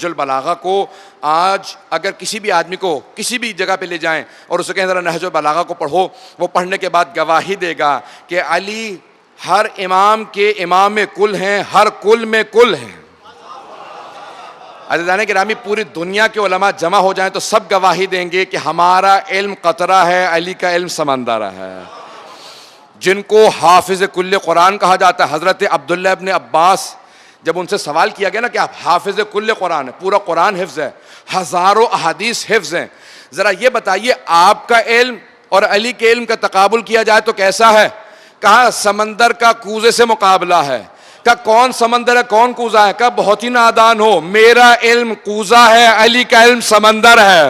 البلاغہ کو آج اگر کسی بھی آدمی کو کسی بھی جگہ پہ لے جائیں اور اسے کہیں ذرا نہج البلاغہ کو پڑھو, وہ پڑھنے کے بعد گواہی دے گا کہ علی ہر امام کے امام کل ہیں, ہر کل میں کل ہیں. عزیزان گرامی, پوری دنیا کے علماء جمع ہو جائیں تو سب گواہی دیں گے کہ ہمارا علم قطرہ ہے, علی کا علم سمندر ہے. جن کو حافظ کل قرآن کہا جاتا ہے, حضرت عبداللہ ابن عباس, جب ان سے سوال کیا گیا نا کہ آپ حافظ کل قرآن ہے, پورا قرآن حفظ ہے, ہزاروں احادیث حفظ ہیں, ذرا یہ بتائیے آپ کا علم اور علی کے علم کا تقابل کیا جائے تو کیسا ہے؟ کہا سمندر کا کوزے سے مقابلہ ہے. کہا کون سمندر ہے کون کوزہ ہے؟ کہا بہت ہی نادان ہو, میرا علم کوزہ ہے, علی کا علم سمندر ہے.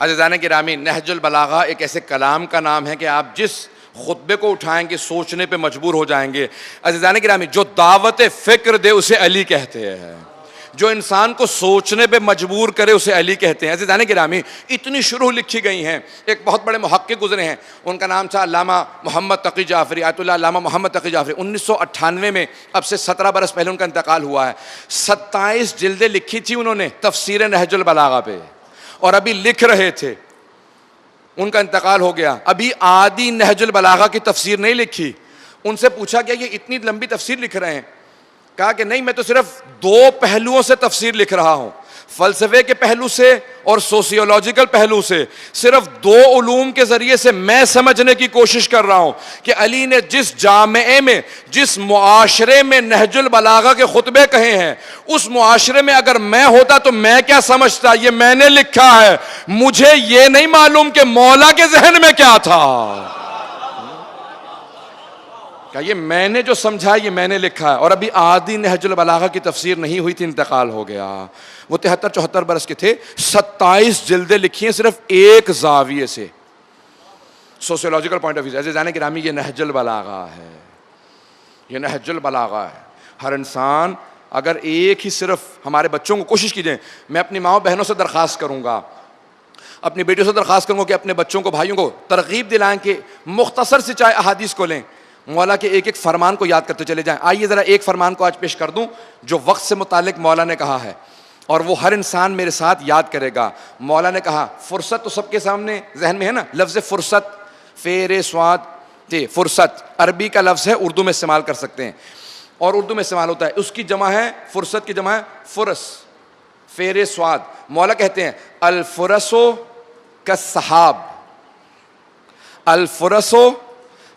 عزیزان گرامی، نہج البلاغہ ایک ایسے کلام کا نام ہے کہ آپ جس خطبے کو اٹھائیں گے سوچنے پہ مجبور ہو جائیں گے. عزیزان گرامی، جو دعوت فکر دے اسے علی کہتے ہیں، جو انسان کو سوچنے پہ مجبور کرے اسے علی کہتے ہیں. عزیزان گرامی، اتنی شروح لکھی گئی ہیں. ایک بہت بڑے محقق گزرے ہیں، ان کا نام تھا علامہ محمد تقی جعفری، آیت اللہ علامہ محمد تقی جعفری. 1998 میں، اب سے 17 برس پہلے ان کا انتقال ہوا ہے. 27 جلدیں لکھی تھی انہوں نے تفسیر نہج البلاغہ پہ، اور ابھی لکھ رہے تھے، ان کا انتقال ہو گیا. ابھی آدھی نہج البلاغہ کی تفسیر نہیں لکھی. ان سے پوچھا گیا یہ اتنی لمبی تفسیر لکھ رہے ہیں؟ کہا کہ نہیں، میں تو صرف 2 پہلوؤں سے تفسیر لکھ رہا ہوں، فلسفے کے پہلو سے اور سوسیولوجیکل پہلو سے. صرف 2 علوم کے ذریعے سے میں سمجھنے کی کوشش کر رہا ہوں کہ علی نے جس جامعے میں، جس معاشرے میں نہج البلاغہ کے خطبے کہے ہیں، اس معاشرے میں اگر میں ہوتا تو میں کیا سمجھتا. یہ میں نے لکھا ہے، مجھے یہ نہیں معلوم کہ مولا کے ذہن میں کیا تھا. کہ یہ میں نے جو سمجھا یہ میں نے لکھا ہے. اور ابھی آدھی نہج البلاغہ کی تفسیر نہیں ہوئی تھی، انتقال ہو گیا. وہ 73-74 برس کے تھے. 27 جلدیں لکھی ہیں صرف ایک زاویے سے، سوسیولوجیکل پوائنٹ آف ویو. عزیزان گرامی، یہ نہج البلاغہ ہے، یہ نہج البلاغہ ہے. ہر انسان اگر ایک ہی صرف ہمارے بچوں کو کوشش کیجئے. میں اپنی ماں بہنوں سے درخواست کروں گا، اپنی بیٹیوں سے درخواست کروں گا کہ اپنے بچوں کو، بھائیوں کو ترغیب دلائیں کہ مختصر سے چاہے احادیث کو لیں، مولا کے ایک ایک فرمان کو یاد کرتے چلے جائیں. آئیے ذرا ایک فرمان کو آج پیش کر دوں جو وقت سے متعلق مولا نے کہا ہے، اور وہ ہر انسان میرے ساتھ یاد کرے گا. مولا نے کہا، فرصت تو سب کے سامنے ذہن میں ہے نا، لفظ فرصت، فیر سواد تے، فرصت عربی کا لفظ ہے، اردو میں استعمال کر سکتے ہیں، اور اردو میں استعمال ہوتا ہے. اس کی جمع ہے، فرصت کی جمع ہے فرس، فیر سواد. مولا کہتے ہیں الفرسو کالسحاب، الفرسو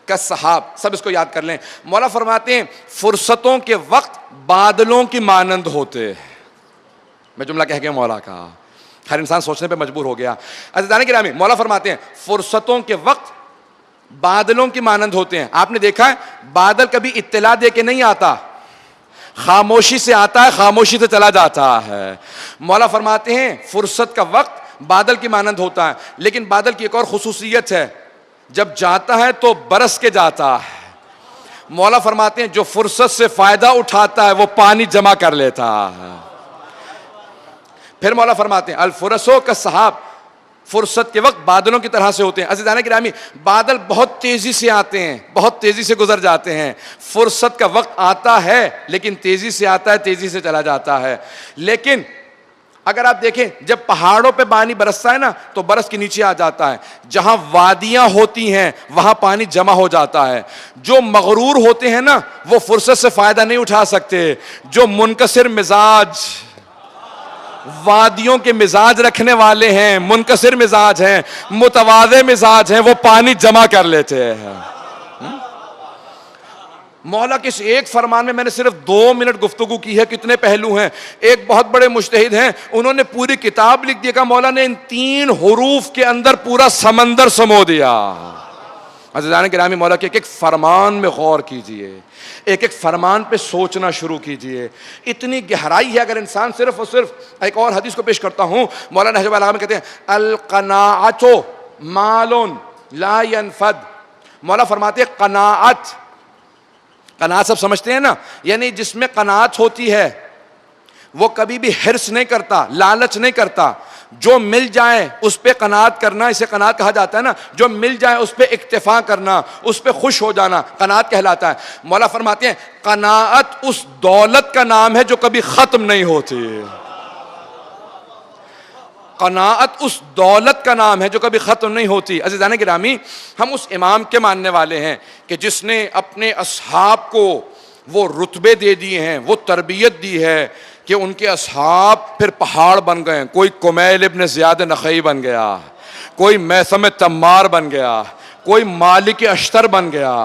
کالسحاب. سب اس کو یاد کر لیں. مولا فرماتے ہیں فرصتوں کے وقت بادلوں کی مانند ہوتے. میں جملہ کہہ گیا مولا کا، ہر انسان سوچنے پہ مجبور ہو گیا. عزیزان گرامی، مولا فرماتے ہیں فرصتوں کے وقت بادلوں کی مانند ہوتے ہیں. آپ نے دیکھا ہے بادل کبھی اطلاع دے کے نہیں آتا، خاموشی سے آتا ہے، خاموشی سے چلا جاتا ہے. مولا فرماتے ہیں فرصت کا وقت بادل کی مانند ہوتا ہے. لیکن بادل کی ایک اور خصوصیت ہے، جب جاتا ہے تو برس کے جاتا ہے. مولا فرماتے ہیں جو فرصت سے فائدہ اٹھاتا ہے وہ پانی جمع کر لیتا ہے. پھر مولا فرماتے ہیں الفرسو کالسحاب، فرصت کے وقت بادلوں کی طرح سے ہوتے ہیں. عزیزان گرامی، بادل بہت تیزی سے آتے ہیں، بہت تیزی سے گزر جاتے ہیں. فرصت کا وقت آتا ہے لیکن تیزی سے آتا ہے، تیزی سے چلا جاتا ہے. لیکن اگر آپ دیکھیں جب پہاڑوں پہ پانی برستا ہے نا تو برس کے نیچے آ جاتا ہے. جہاں وادیاں ہوتی ہیں وہاں پانی جمع ہو جاتا ہے. جو مغرور ہوتے ہیں نا وہ فرصت سے فائدہ نہیں اٹھا سکتے. جو منکسر مزاج، وادیوں کے مزاج رکھنے والے ہیں، منکسر مزاج ہیں، متواضع مزاج ہیں، وہ پانی جمع کر لیتے ہیں. مولا کے اس ایک فرمان میں نے صرف 2 منٹ گفتگو کی ہے، کتنے پہلو ہیں. ایک بہت بڑے مجتہد ہیں، انہوں نے پوری کتاب لکھ دی. کہ مولا نے ان 3 حروف کے اندر پورا سمندر سمو دیا. عزیزان گرامی، مولا کے ایک ایک فرمان میں غور کیجئے، ایک ایک فرمان پہ سوچنا شروع کیجئے. اتنی گہرائی ہے. اگر انسان صرف اور صرف، ایک اور حدیث کو پیش کرتا ہوں، مولانا نہج البلاغہ میں کہتے ہیں القناعۃ مال لا ينفد. مولا فرماتے ہیں قناعت، قناعت سب سمجھتے ہیں نا، یعنی جس میں قناعت ہوتی ہے وہ کبھی بھی حرص نہیں کرتا، لالچ نہیں کرتا. جو مل جائے اس پہ قناعت کرنا، اسے قناعت کہا جاتا ہے نا. جو مل جائے اس پہ اکتفا کرنا، اس پہ خوش ہو جانا، قناعت کہلاتا ہے. مولا فرماتے ہیں قناعت اس دولت کا نام ہے جو کبھی ختم نہیں ہوتی. قناعت اس دولت کا نام ہے جو کبھی ختم نہیں ہوتی. عزیزان گرامی، ہم اس امام کے ماننے والے ہیں کہ جس نے اپنے اصحاب کو وہ رتبے دے دیے ہیں، وہ تربیت دی ہے کہ ان کے اصحاب پھر پہاڑ بن گئے. کوئی کمیل ابن زیاد نخعی بن گیا، کوئی میثم تمار بن گیا، کوئی مالک اشتر بن گیا.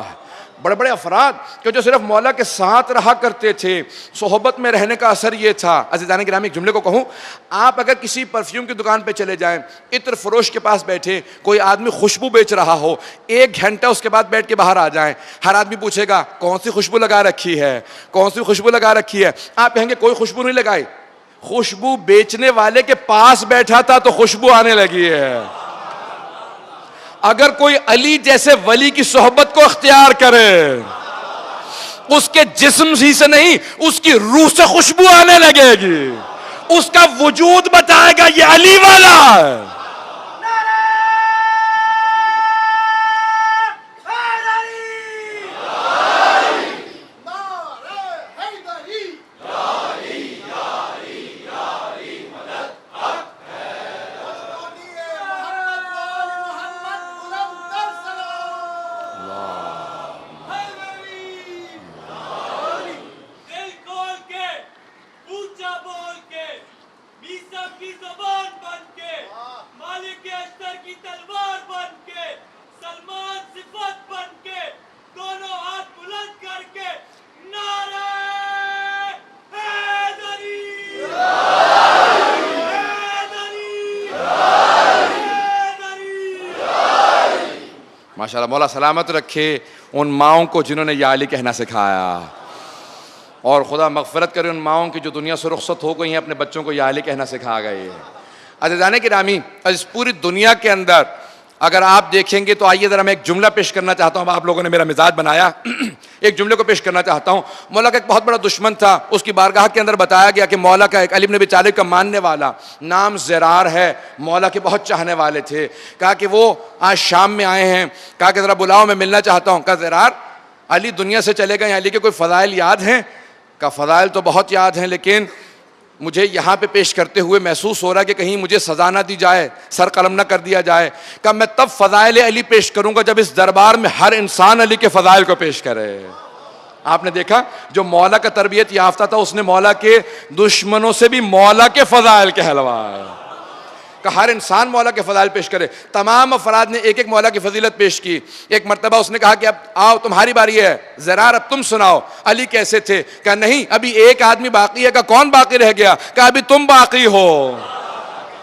بڑے بڑے افراد کہ جو صرف مولا کے ساتھ رہا کرتے تھے، صحبت میں رہنے کا اثر یہ تھا. عزیزان گرامی، ایک جملے کو کہوں، آپ اگر کسی پرفیوم کی دکان پہ چلے جائیں، عطر فروش کے پاس بیٹھے، کوئی آدمی خوشبو بیچ رہا ہو، 1 گھنٹہ اس کے بعد بیٹھ کے باہر آ جائیں، ہر آدمی پوچھے گا کون سی خوشبو لگا رکھی ہے، کون سی خوشبو لگا رکھی ہے. آپ کہیں گے کوئی خوشبو نہیں لگائی. خوشبو بیچنے والے کے پاس بیٹھا تھا تو خوشبو آنے لگی ہے. اگر کوئی علی جیسے ولی کی صحبت کو اختیار کرے, اس کے جسم ہی سے نہیں, اس کی روح سے خوشبو آنے لگے گی, اس کا وجود بتائے گا یہ علی والا ہے. ماشاءاللہ, مولا سلامت رکھے ان ماؤں کو جنہوں نے یا علی کہنا سکھایا, اور خدا مغفرت کرے ان ماؤں کی جو دنیا سے رخصت ہو گئی ہیں, اپنے بچوں کو یا علی کہنا سکھا گئی ہے. عزیزان گرامی, اس پوری دنیا کے اندر اگر آپ دیکھیں گے تو آئیے ذرا میں ایک جملہ پیش کرنا چاہتا ہوں. آپ لوگوں نے میرا مزاج بنایا, ایک جملے کو پیش کرنا چاہتا ہوں. مولا کا ایک بہت بڑا دشمن تھا, اس کی بارگاہ کے اندر بتایا گیا کہ مولا کا ایک علی بن ابی طالب کا ماننے والا نام زرار ہے, مولا کے بہت چاہنے والے تھے. کہا کہ وہ آج شام میں آئے ہیں, کہا کہ ذرا بلاؤ, میں ملنا چاہتا ہوں. کہا زرار, علی دنیا سے چلے گئے, علی کے کوئی فضائل یاد ہیں؟ کہا فضائل تو بہت یاد ہیں, لیکن مجھے یہاں پہ پیش کرتے ہوئے محسوس ہو رہا ہے کہ کہیں مجھے سزا نہ دی جائے, سر قلم نہ کر دیا جائے. کہ میں تب فضائل علی پیش کروں گا جب اس دربار میں ہر انسان علی کے فضائل کو پیش کرے. آپ نے دیکھا جو مولا کا تربیت یافتہ تھا, اس نے مولا کے دشمنوں سے بھی مولا کے فضائل کہلوائے. کہ ہر انسان مولا کے فضائل پیش کرے. تمام افراد نے ایک ایک مولا کی فضیلت پیش کی. ایک مرتبہ اس نے کہا کہ اب آؤ تمہاری باری ہے, زرار اب تم سناؤ علی کیسے تھے. کہا نہیں, ابھی ایک آدمی باقی ہے. کہا کون باقی رہ گیا؟ کہا ابھی تم باقی ہو,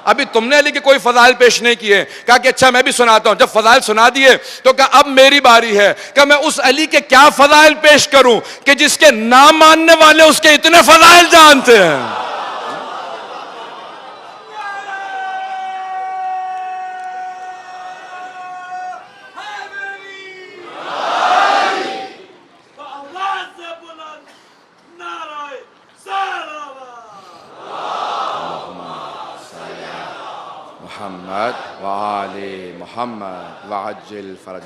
ابھی تم نے علی کے کوئی فضائل پیش نہیں کیے. کہا کہ اچھا میں بھی سناتا ہوں. جب فضائل سنا دیے تو کہا اب میری باری ہے. کہ میں اس علی کے کیا فضائل پیش کروں کہ جس کے نام ماننے والے اس کے اتنے فضائل جانتے ہیں. محمد وآل محمد وعجل فرج.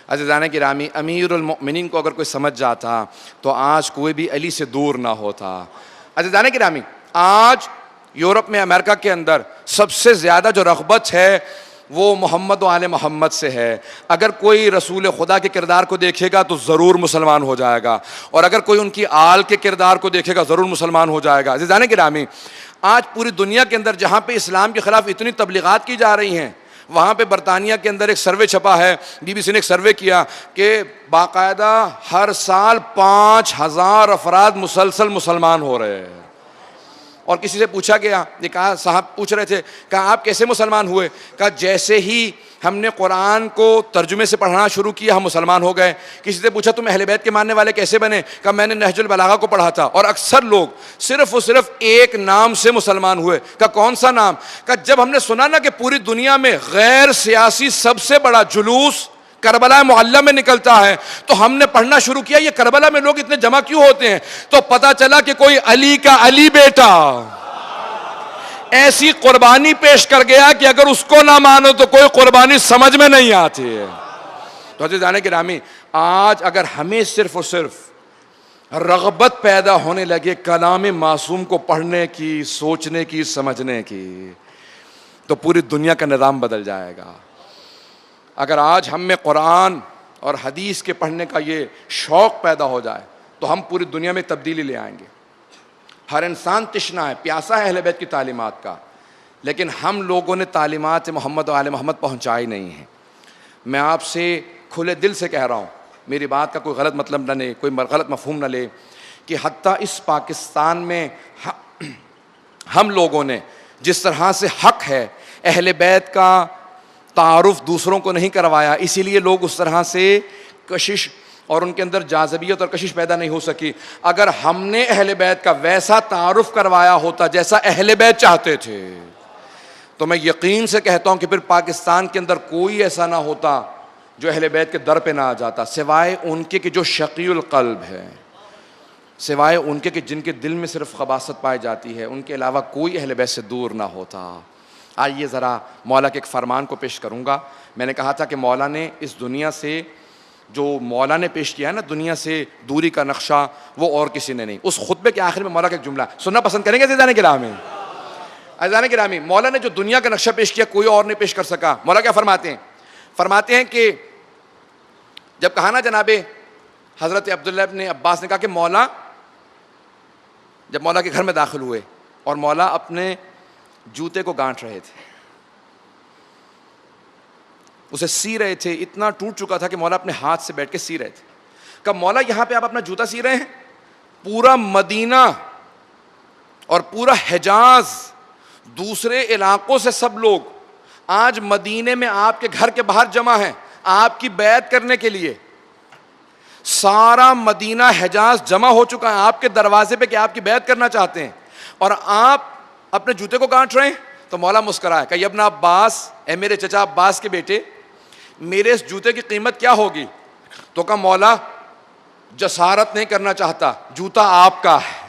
عزیزان گرامی, امیر المؤمنین کو اگر کوئی سمجھ جاتا تو آج کوئی بھی علی سے دور نہ ہوتا. عزیزان گرامی, آج یورپ میں, امریکہ کے اندر سب سے زیادہ جو رغبت ہے وہ محمد و آل محمد سے ہے. اگر کوئی رسول خدا کے کردار کو دیکھے گا تو ضرور مسلمان ہو جائے گا, اور اگر کوئی ان کی آل کے کردار کو دیکھے گا ضرور مسلمان ہو جائے گا. عزیزان گرامی, آج پوری دنیا کے اندر جہاں پہ اسلام کے خلاف اتنی تبلیغات کی جا رہی ہیں, وہاں پہ برطانیہ کے اندر ایک سروے چھپا ہے, بی بی سی نے ایک سروے کیا کہ باقاعدہ ہر سال 5000 افراد مسلسل مسلمان ہو رہے ہیں. اور کسی سے پوچھا گیا, یہ کہا صاحب پوچھ رہے تھے, کہا آپ کیسے مسلمان ہوئے؟ کہا جیسے ہی ہم نے قرآن کو ترجمے سے پڑھنا شروع کیا ہم مسلمان ہو گئے. کسی سے پوچھا تم اہل بیت کے ماننے والے کیسے بنے؟ کہا میں نے نہج البلاغہ کو پڑھا تھا. اور اکثر لوگ صرف اور صرف ایک نام سے مسلمان ہوئے. کہا کون سا نام؟ کہا جب ہم نے سنا نا کہ پوری دنیا میں غیر سیاسی سب سے بڑا جلوس کربلا معلی میں نکلتا ہے, تو ہم نے پڑھنا شروع کیا یہ کربلا میں لوگ اتنے جمع کیوں ہوتے ہیں. تو پتا چلا کہ کوئی علی کا علی بیٹا ایسی قربانی پیش کر گیا کہ اگر اس کو نہ مانو تو کوئی قربانی سمجھ میں نہیں آتی ہے. تو عزیزان گرامی, آج اگر ہمیں صرف اور صرف رغبت پیدا ہونے لگے کلام معصوم کو پڑھنے کی, سوچنے کی, سمجھنے کی, تو پوری دنیا کا نظام بدل جائے گا. اگر آج ہم میں قرآن اور حدیث کے پڑھنے کا یہ شوق پیدا ہو جائے تو ہم پوری دنیا میں تبدیلی لے آئیں گے. ہر انسان تشنا ہے, پیاسا ہے اہل بیت کی تعلیمات کا, لیکن ہم لوگوں نے تعلیمات محمد و آل محمد پہنچائی نہیں ہیں. میں آپ سے کھلے دل سے کہہ رہا ہوں, میری بات کا کوئی غلط مطلب نہ لے, کوئی غلط مفہوم نہ لے, کہ حتیٰ اس پاکستان میں ہم لوگوں نے جس طرح سے حق ہے اہل بیت کا تعارف دوسروں کو نہیں کروایا, اسی لیے لوگ اس طرح سے کشش اور ان کے اندر جاذبیت اور کشش پیدا نہیں ہو سکی. اگر ہم نے اہل بیت کا ویسا تعارف کروایا ہوتا جیسا اہل بیت چاہتے تھے تو میں یقین سے کہتا ہوں کہ پھر پاکستان کے اندر کوئی ایسا نہ ہوتا جو اہل بیت کے در پہ نہ آ جاتا, سوائے ان کے کہ جو شقی القلب ہے, سوائے ان کے کہ جن کے دل میں صرف خباثت پائی جاتی ہے, ان کے علاوہ کوئی اہل بیت سے دور نہ ہوتا. آئیے ذرا مولا کے ایک فرمان کو پیش کروں گا. میں نے کہا تھا کہ مولا نے اس دنیا سے جو مولا نے پیش کیا ہے نا, دنیا سے دوری کا نقشہ, وہ اور کسی نے نہیں. اس خطبے کے آخر میں مولا کا ایک جملہ سننا پسند کریں گے عزیزان گرامی؟ عزیزان گرامی, مولا نے جو دنیا کا نقشہ پیش کیا کوئی اور نہیں پیش کر سکا. مولا کیا فرماتے ہیں؟ فرماتے ہیں کہ جب کہا نا جناب حضرت عبداللہ ابن عباس نے کہا کہ مولا, جب مولا کے گھر میں داخل ہوئے اور مولا اپنے جوتے کو گانٹ رہے تھے, اسے سی رہے تھے, اتنا ٹوٹ چکا تھا کہ مولا اپنے ہاتھ سے بیٹھ کے سی رہے تھے. کہا مولا یہاں پہ آپ اپنا جوتا سی رہے ہیں, پورا مدینہ اور پورا حجاز, دوسرے علاقوں سے سب لوگ آج مدینے میں آپ کے گھر کے باہر جمع ہیں آپ کی بیعت کرنے کے لیے. سارا مدینہ حجاز جمع ہو چکا ہے آپ کے دروازے پہ کہ آپ کی بیعت کرنا چاہتے ہیں, اور آپ اپنے جوتے کو گانٹ رہے ہیں. تو مولا مسکرایا کہ ابن عباس, اے میرے چچا عباس کے بیٹے, میرے اس جوتے کی قیمت کیا ہوگی؟ تو کہا مولا جسارت نہیں کرنا چاہتا, جوتا آپ کا ہے.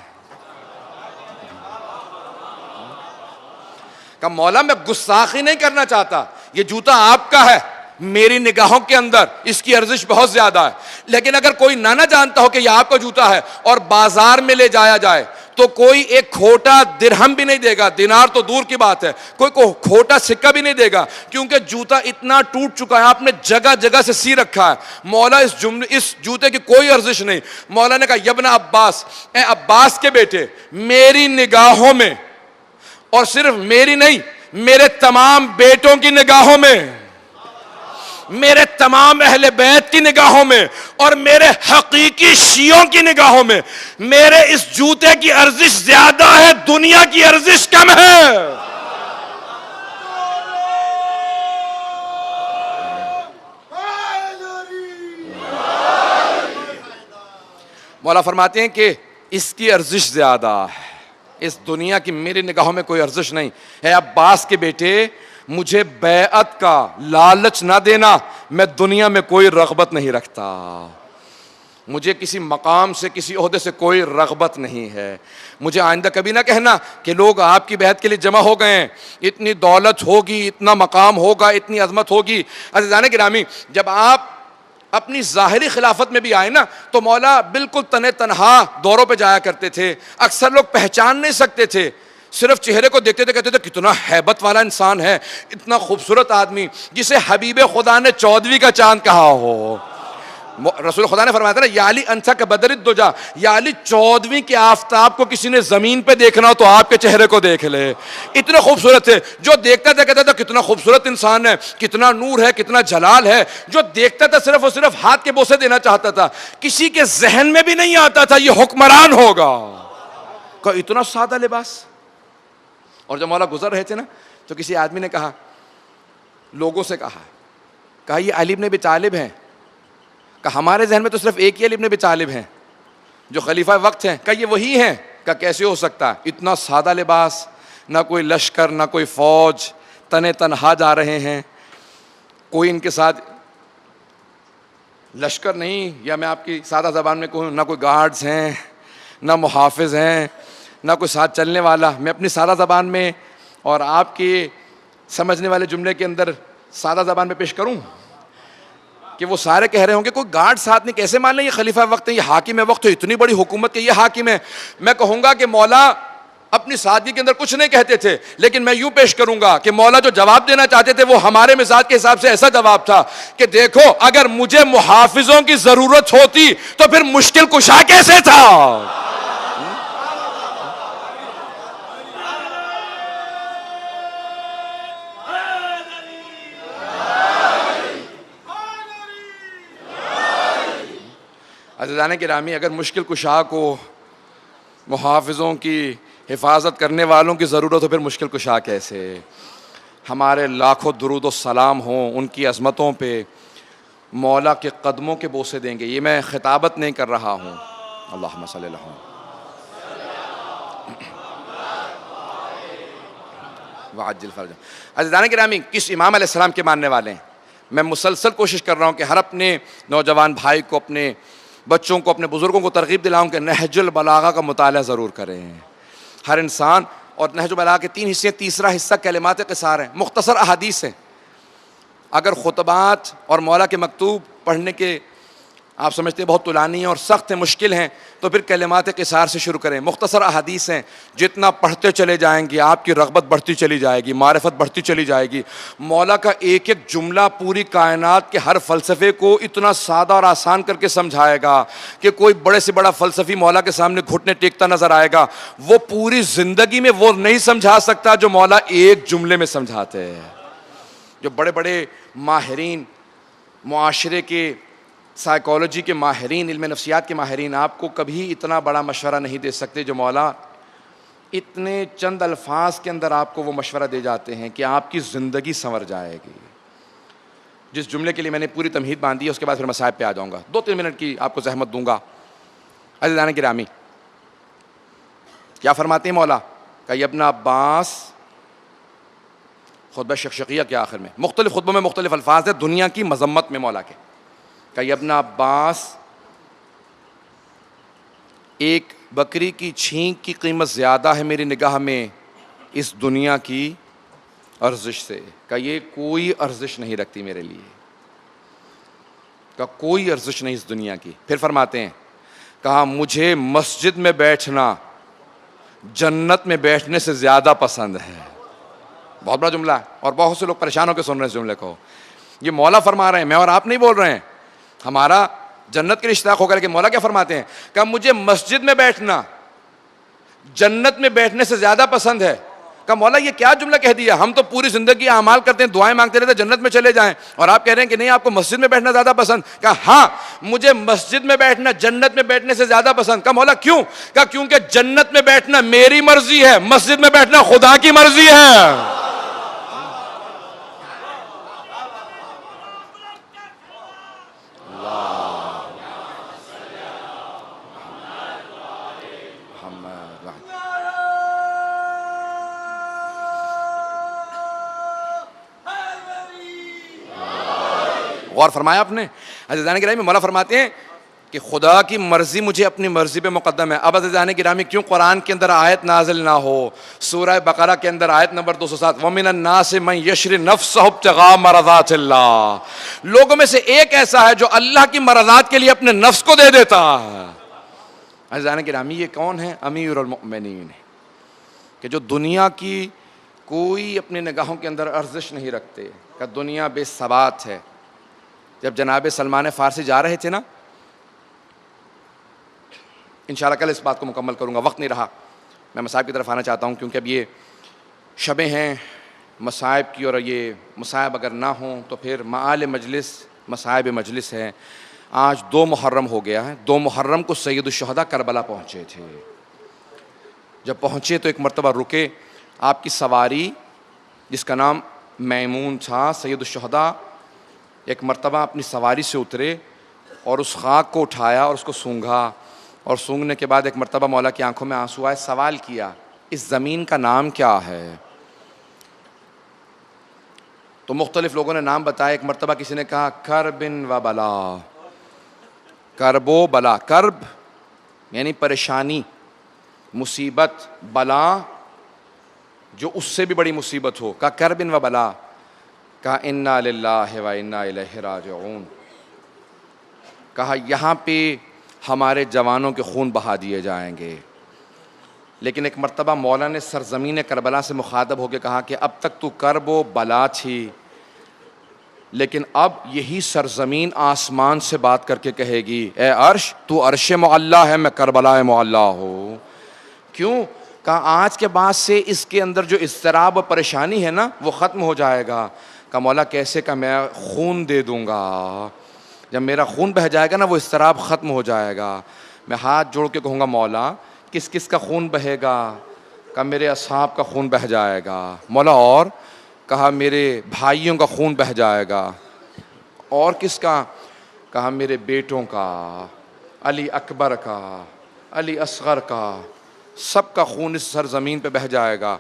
کہا مولا میں گستاخی نہیں کرنا چاہتا, یہ جوتا آپ کا ہے, میری نگاہوں کے اندر اس کی ارزش بہت زیادہ ہے. لیکن اگر کوئی نہ جانتا ہو کہ یہ آپ کا جوتا ہے اور بازار میں لے جایا جائے تو کوئی ایک کھوٹا درہم بھی نہیں دے گا, دینار تو دور کی بات ہے, کوئی کھوٹا سکہ بھی نہیں دے گا, کیونکہ جوتا اتنا ٹوٹ چکا ہے, آپ نے جگہ جگہ سے سی رکھا ہے. مولا اس جوتے کی کوئی ارزش نہیں. مولا نے کہا ابن عباس, اے عباس کے بیٹے, میری نگاہوں میں, اور صرف میری نہیں, میرے تمام بیٹوں کی نگاہوں میں, میرے تمام اہل بیت کی نگاہوں میں, اور میرے حقیقی شیعوں کی نگاہوں میں میرے اس جوتے کی ارزش زیادہ ہے, دنیا کی ارزش کم ہے. مولا فرماتے ہیں کہ اس کی ارزش زیادہ ہے, اس دنیا کی میری نگاہوں میں کوئی ارزش نہیں. اے عباس کے بیٹے, مجھے بیعت کا لالچ نہ دینا, میں دنیا میں کوئی رغبت نہیں رکھتا, مجھے کسی مقام سے کسی عہدے سے کوئی رغبت نہیں ہے. مجھے آئندہ کبھی نہ کہنا کہ لوگ آپ کی بیعت کے لیے جمع ہو گئے ہیں, اتنی دولت ہوگی, اتنا مقام ہوگا, اتنی عظمت ہوگی. عزیزان گرامی, جب آپ اپنی ظاہری خلافت میں بھی آئے نا تو مولا بالکل تنہا دوروں پہ جایا کرتے تھے. اکثر لوگ پہچان نہیں سکتے تھے, صرف چہرے کو دیکھتے تھے, کہتے تھے کتنا ہیبت والا انسان ہے, اتنا خوبصورت آدمی جسے حبیب خدا نے 14ویں کا چاند کہا ہو. رسول خدا نے فرمایا تھا نا, یا علی انسا کا بدر الدجا, یا علی 14ویں کے آفتاب کو کسی نے زمین پہ دیکھنا ہو تو آپ کے چہرے کو دیکھ لے. اتنے خوبصورت تھے, جو دیکھتا تھا کہتا تھا کتنا خوبصورت انسان ہے, کتنا نور ہے, کتنا جلال ہے. جو دیکھتا تھا صرف اور صرف ہاتھ کے بوسے دینا چاہتا تھا, کسی کے ذہن میں بھی نہیں آتا تھا یہ حکمران ہوگا. کہ اتنا سادہ لباس. اور جب مولا گزر رہے تھے نا تو کسی آدمی نے کہا, لوگوں سے کہا یہ علی بن ابی طالب ہیں. کہا ہمارے ذہن میں تو صرف ایک ہی علی بن ابی طالب ہیں جو خلیفہ وقت ہیں. کہا یہ وہی ہیں. کہا کیسے ہو سکتا ہے, اتنا سادہ لباس, نہ کوئی لشکر نہ کوئی فوج, تنہا جا رہے ہیں, کوئی ان کے ساتھ لشکر نہیں, یا میں آپ کی سادہ زبان میں کہوں, نہ کوئی گارڈز ہیں, نہ محافظ ہیں, نہ کوئی ساتھ چلنے والا. میں اپنی سادہ زبان میں اور آپ کے سمجھنے والے جملے کے اندر سادہ زبان میں پیش کروں کہ وہ سارے کہہ رہے ہوں گے کوئی گارڈ ساتھ نہیں, کیسے مان لیں یہ خلیفہ وقت ہے, یہ حاکم ہے وقت ہے, اتنی بڑی حکومت کے یہ حاکم ہے. میں کہوں گا کہ مولا اپنی سادگی کے اندر کچھ نہیں کہتے تھے, لیکن میں یوں پیش کروں گا کہ مولا جو جواب دینا چاہتے تھے وہ ہمارے مزاج کے حساب سے ایسا جواب تھا کہ دیکھو, اگر مجھے محافظوں کی ضرورت ہوتی تو پھر مشکل کشا کیسے تھا. عزیزان گرامی, اگر مشکل کشا کو محافظوں کی حفاظت کرنے والوں کی ضرورت ہو پھر مشکل کشا کیسے. ہمارے لاکھوں درود و سلام ہوں ان کی عظمتوں پہ, مولا کے قدموں کے بوسے دیں گے. یہ میں خطابت نہیں کر رہا ہوں. اللہم صلی اللہ علیہ وعجل فرجہ. عزیزان گرامی، کس امام علیہ السلام کے ماننے والے ہیں؟ میں مسلسل کوشش کر رہا ہوں کہ ہر اپنے نوجوان بھائی کو، اپنے بچوں کو، اپنے بزرگوں کو ترغیب دلاؤں کہ نہج البلاغہ کا مطالعہ ضرور کریں ہر انسان. اور نہج البلاغہ کے 3 حصے، تیسرا حصہ کلمات قصار ہیں، مختصر احادیث ہیں. اگر خطبات اور مولا کے مکتوب پڑھنے کے آپ سمجھتے ہیں بہت طولانی ہیں اور سخت ہیں، مشکل ہیں، تو پھر کلمات قصار سے شروع کریں. مختصر احادیث ہیں، جتنا پڑھتے چلے جائیں گے آپ کی رغبت بڑھتی چلی جائے گی، معرفت بڑھتی چلی جائے گی. مولا کا ایک ایک جملہ پوری کائنات کے ہر فلسفے کو اتنا سادہ اور آسان کر کے سمجھائے گا کہ کوئی بڑے سے بڑا فلسفی مولا کے سامنے گھٹنے ٹیکتا نظر آئے گا. وہ پوری زندگی میں وہ نہیں سمجھا سکتا جو مولا ایک جملے میں سمجھاتے ہیں. جو بڑے بڑے ماہرین، معاشرے کے، سائیکالوجی کے ماہرین، علم نفسیات کے ماہرین آپ کو کبھی اتنا بڑا مشورہ نہیں دے سکتے جو مولا اتنے چند الفاظ کے اندر آپ کو وہ مشورہ دے جاتے ہیں کہ آپ کی زندگی سنور جائے گی. جس جملے کے لیے میں نے پوری تمہید باندھی ہے، اس کے بعد پھر مصائب پہ آ جاؤں گا. 2-3 منٹ کی آپ کو زحمت دوں گا. عزیزان گرامی، کیا فرماتے ہیں مولا؟ کہ ابن عباس، خطبہ شقشقیہ کے آخر میں مختلف خطبوں میں مختلف الفاظ ہیں دنیا کی مذمت میں مولا کے. کہ ابن عباس، ایک بکری کی چھینک کی قیمت زیادہ ہے میری نگاہ میں اس دنیا کی ارزش سے. کہ یہ کوئی ارزش نہیں رکھتی میرے لیے، کہ کوئی ارزش نہیں اس دنیا کی. پھر فرماتے ہیں، کہا مجھے مسجد میں بیٹھنا جنت میں بیٹھنے سے زیادہ پسند ہے. بہت بڑا جملہ ہے اور بہت سے لوگ پریشان ہو کے سن رہے ہیں اس جملے کو. یہ مولا فرما رہے ہیں، میں اور آپ نہیں بول رہے ہیں. ہمارا جنت کے لیے اشتیاق ہوگا، لیکن مولا کیا فرماتے ہیں؟ کہ مجھے مسجد میں بیٹھنا جنت میں بیٹھنے سے زیادہ پسند ہے. کہ مولا یہ کیا جملہ کہہ دیا؟ ہم تو پوری زندگی اعمال کرتے ہیں، دعائیں مانگتے رہتے ہیں جنت میں چلے جائیں، اور آپ کہہ رہے ہیں کہ نہیں آپ کو مسجد میں بیٹھنا زیادہ پسند. کہ ہاں مجھے مسجد میں بیٹھنا جنت میں بیٹھنے سے زیادہ پسند. کہ مولا کیوں؟ کہ کیونکہ جنت میں بیٹھنا میری مرضی ہے، مسجد میں بیٹھنا خدا کی مرضی ہے. غور فرمایا آپ نے؟ عزیزان گرامی، مولا فرماتے ہیں کہ خدا کی مرضی مجھے اپنی مرضی پہ مقدم ہے. اب عزیزان گرامی، کیوں قرآن کے اندر آیت نازل نہ ہو؟ سورہ بقرہ کے اندر آیت نمبر 207، وَمِنَ النَّاسِ مَن يَشْرِ نَفْسَهُ ابْتِغَاءَ مَرْضَاتِ اللَّهِ. لوگوں میں سے ایک ایسا ہے جو اللہ کی مرضات کے لیے اپنے نفس کو دے دیتا ہے. عزیزان گرامی، یہ کون ہے؟ امیر المؤمنین، کہ جو دنیا کی کوئی اپنی نگاہوں کے اندر ارزش نہیں رکھتے، کہ دنیا بے ثبات ہے. جب جناب سلمان فارسی جا رہے تھے نا، انشاءاللہ کل اس بات کو مکمل کروں گا، وقت نہیں رہا. میں مصائب کی طرف آنا چاہتا ہوں کیونکہ اب یہ شبیں ہیں مصائب کی، اور یہ مصائب اگر نہ ہوں تو پھر معال مجلس مصائب مجلس ہے. آج 2 محرم ہو گیا ہے. 2 محرم کو سید الشہداء کربلا پہنچے تھے. جب پہنچے تو ایک مرتبہ رکے. آپ کی سواری جس کا نام میمون تھا، سید الشہداء ایک مرتبہ اپنی سواری سے اترے اور اس خاک کو اٹھایا اور اس کو سونگھا، اور سونگھنے کے بعد ایک مرتبہ مولا کی آنکھوں میں آنسو آئے. سوال کیا، اس زمین کا نام کیا ہے؟ تو مختلف لوگوں نے نام بتایا. ایک مرتبہ کسی نے کہا کرب و بلا، کرب و بلا. کرب یعنی پریشانی، مصیبت، بلا جو اس سے بھی بڑی مصیبت ہو. کہا کرب و بلا. کہا انا للہ و انا الیہ راجعون. کہا یہاں پہ ہمارے جوانوں کے خون بہا دیے جائیں گے. لیکن ایک مرتبہ مولا نے سرزمین کربلا سے مخاطب ہو کے کہا کہ اب تک تو کرب و بلا تھی، لیکن اب یہی سرزمین آسمان سے بات کر کے کہے گی اے عرش تو عرش معلا ہے، میں کربلا معلا ہوں. کیوں؟ کہا آج کے بعد سے اس کے اندر جو اضطراب و پریشانی ہے نا وہ ختم ہو جائے گا. کہا مولا کیسے؟ کہ میں خون دے دوں گا. جب میرا خون بہہ جائے گا نا وہ اضطراب ختم ہو جائے گا. میں ہاتھ جوڑ کے کہوں گا مولا کس کس کا خون بہے گا؟ کہا میرے اصحاب کا خون بہہ جائے گا. مولا اور؟ کہا میرے بھائیوں کا خون بہہ جائے گا. اور کس کا؟ کہا میرے بیٹوں کا، علی اکبر کا، علی اصغر کا، سب کا خون اس سرزمین پہ بہہ جائے گا۔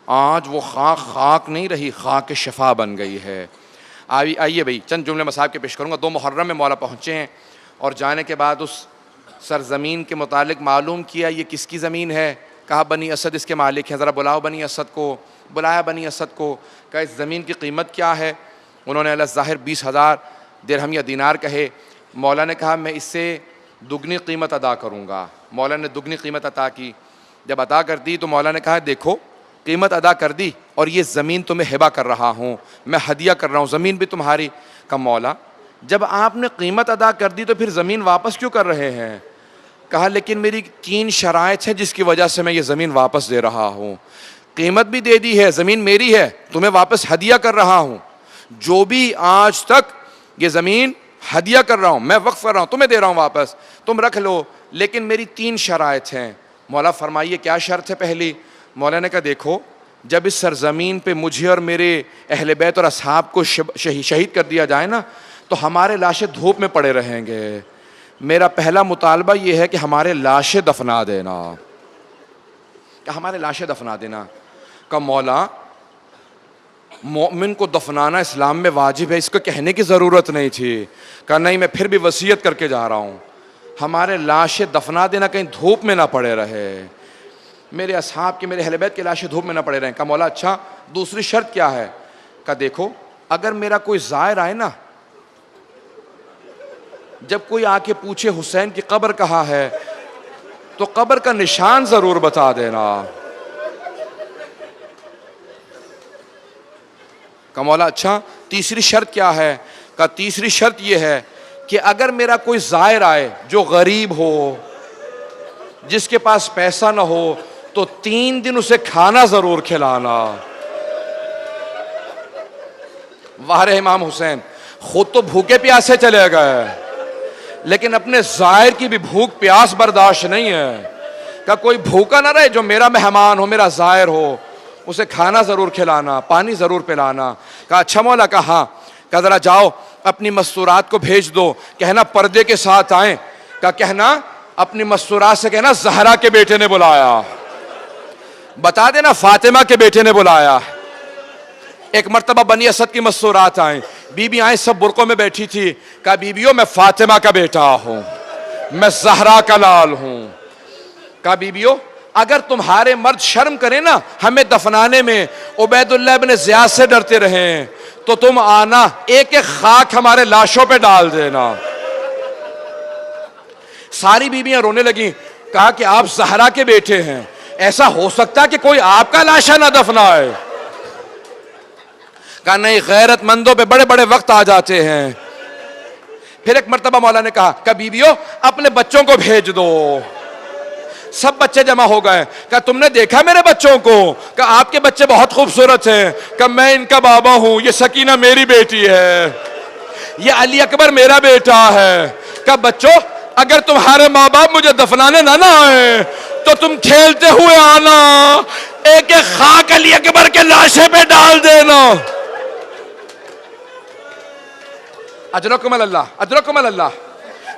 آج وہ خاک خاک نہیں رہی، خاک شفا بن گئی ہے۔ آئیے بھئی چند جملے مصاحب کے پیش کروں گا۔ 2 محرم میں مولا پہنچے ہیں اور جانے کے بعد اس سرزمین کے متعلق معلوم کیا یہ کس کی زمین ہے۔ کہا بنی اسد اس کے مالک ہیں، ذرا بلاؤ بنی اسد کو۔ بلایا بنی اسد کو، کہا اس زمین کی قیمت کیا ہے؟ انہوں نے اللہ ظاہر 20,000 درہم یا دینار کہے۔ مولا نے کہا میں اس سے دگنی قیمت ادا کروں گا۔ مولا نے دگنی قیمت عطا کی۔ جب عطا کر دی تو مولا نے کہا دیکھو قیمت ادا کر دی اور یہ زمین تمہیں ہبہ کر رہا ہوں، میں ہدیہ کر رہا ہوں، زمین بھی تمہاری۔ کہا مولا جب آپ نے قیمت ادا کر دی تو پھر زمین واپس کیوں کر رہے ہیں؟ کہا لیکن میری 3 شرائط ہیں جس کی وجہ سے میں یہ زمین واپس دے رہا ہوں۔ قیمت بھی دے دی ہے، زمین میری ہے، تمہیں واپس ہدیہ کر رہا ہوں۔ جو بھی آج تک یہ زمین ہدیہ کر رہا ہوں، میں وقف کر رہا ہوں، تمہیں دے رہا ہوں واپس، تم رکھ لو، لیکن میری 3 شرائط ہیں۔ مولا فرمائیے کیا شرط ہے؟ پہلی، مولا نے کہا دیکھو جب اس سرزمین پہ مجھے اور میرے اہل بیت اور اصحاب کو شہید کر دیا جائے نا تو ہمارے لاشیں دھوپ میں پڑے رہیں گے۔ میرا پہلا مطالبہ یہ ہے کہ ہمارے لاشیں دفنا دینا، کہ ہمارے لاشیں دفنا دینا۔ کہ مولا مومن کو دفنانا اسلام میں واجب ہے، اس کو کہنے کی ضرورت نہیں تھی۔ کہا نہیں میں پھر بھی وصیت کر کے جا رہا ہوں، ہمارے لاشیں دفنا دینا، کہیں دھوپ میں نہ پڑے رہے، میرے اصحاب کے، میرے اہل بیت کے لاشیں دھوپ میں نہ پڑے رہیں۔ کہا مولا اچھا دوسری شرط کیا ہے؟ کہا دیکھو اگر میرا کوئی زائر آئے نا، جب کوئی آ کے پوچھے حسین کی قبر کہاں ہے تو قبر کا نشان ضرور بتا دینا۔ کہا مولا اچھا تیسری شرط کیا ہے؟ کہا تیسری شرط یہ ہے کہ اگر میرا کوئی زائر آئے جو غریب ہو، جس کے پاس پیسہ نہ ہو، تو 3 دن اسے کھانا ضرور کھلانا۔ واہ رے امام حسین، خود تو بھوکے پیاسے چلے گئے لیکن اپنے زائر کی بھی بھوک پیاس برداشت نہیں ہے۔ کہ کوئی بھوکا نہ رہے، جو میرا مہمان ہو، میرا زائر ہو، اسے کھانا ضرور کھلانا، پانی ضرور پلانا۔ کہا اچھا مولا، کہا ہاں۔ کہا ذرا جاؤ اپنی مستورات کو بھیج دو، کہنا پردے کے ساتھ آئیں۔ کہا کہنا اپنی مستورات سے کہنا زہرا کے بیٹے نے بلایا، بتا دینا فاطمہ کے بیٹے نے بلایا۔ ایک مرتبہ بنی اسد کی مستورات آئیں، بی بی آئیں سب برقعوں میں بیٹھی تھی۔ کہا بیویوں میں فاطمہ کا بیٹا ہوں، میں زہرا کا لال ہوں۔ کہا بیویوں اگر تمہارے مرد شرم کریں نا ہمیں دفنانے میں، عبید اللہ ابن زیاد سے ڈرتے رہیں، تو تم آنا ایک ایک خاک ہمارے لاشوں پہ ڈال دینا۔ ساری بیویاں رونے لگیں۔ کہا کہ آپ زہرا کے بیٹے ہیں، ایسا ہو سکتا کہ کوئی آپ کا لاشا نہ دفنائے؟ کہا نہیں، غیرت مندوں پہ بڑے بڑے وقت آ جاتے ہیں۔ پھر ایک مرتبہ مولا نے کہا کہ بیویوں اپنے بچوں کو بھیج دو۔ سب بچے جمع ہو گئے۔ کہا تم نے دیکھا میرے بچوں کو؟ کہا آپ کے بچے بہت خوبصورت ہیں۔ کہا میں ان کا بابا ہوں، یہ سکینہ میری بیٹی ہے، یہ علی اکبر میرا بیٹا ہے۔ کہا بچوں اگر تمہارے ماں باپ مجھے دفنانے نہ آئے تو تم کھیلتے ہوئے آنا، ایک ایک خاک علی اکبر کے لاشے پہ ڈال دینا۔ اجرکم اللہ، اجرکم اللہ۔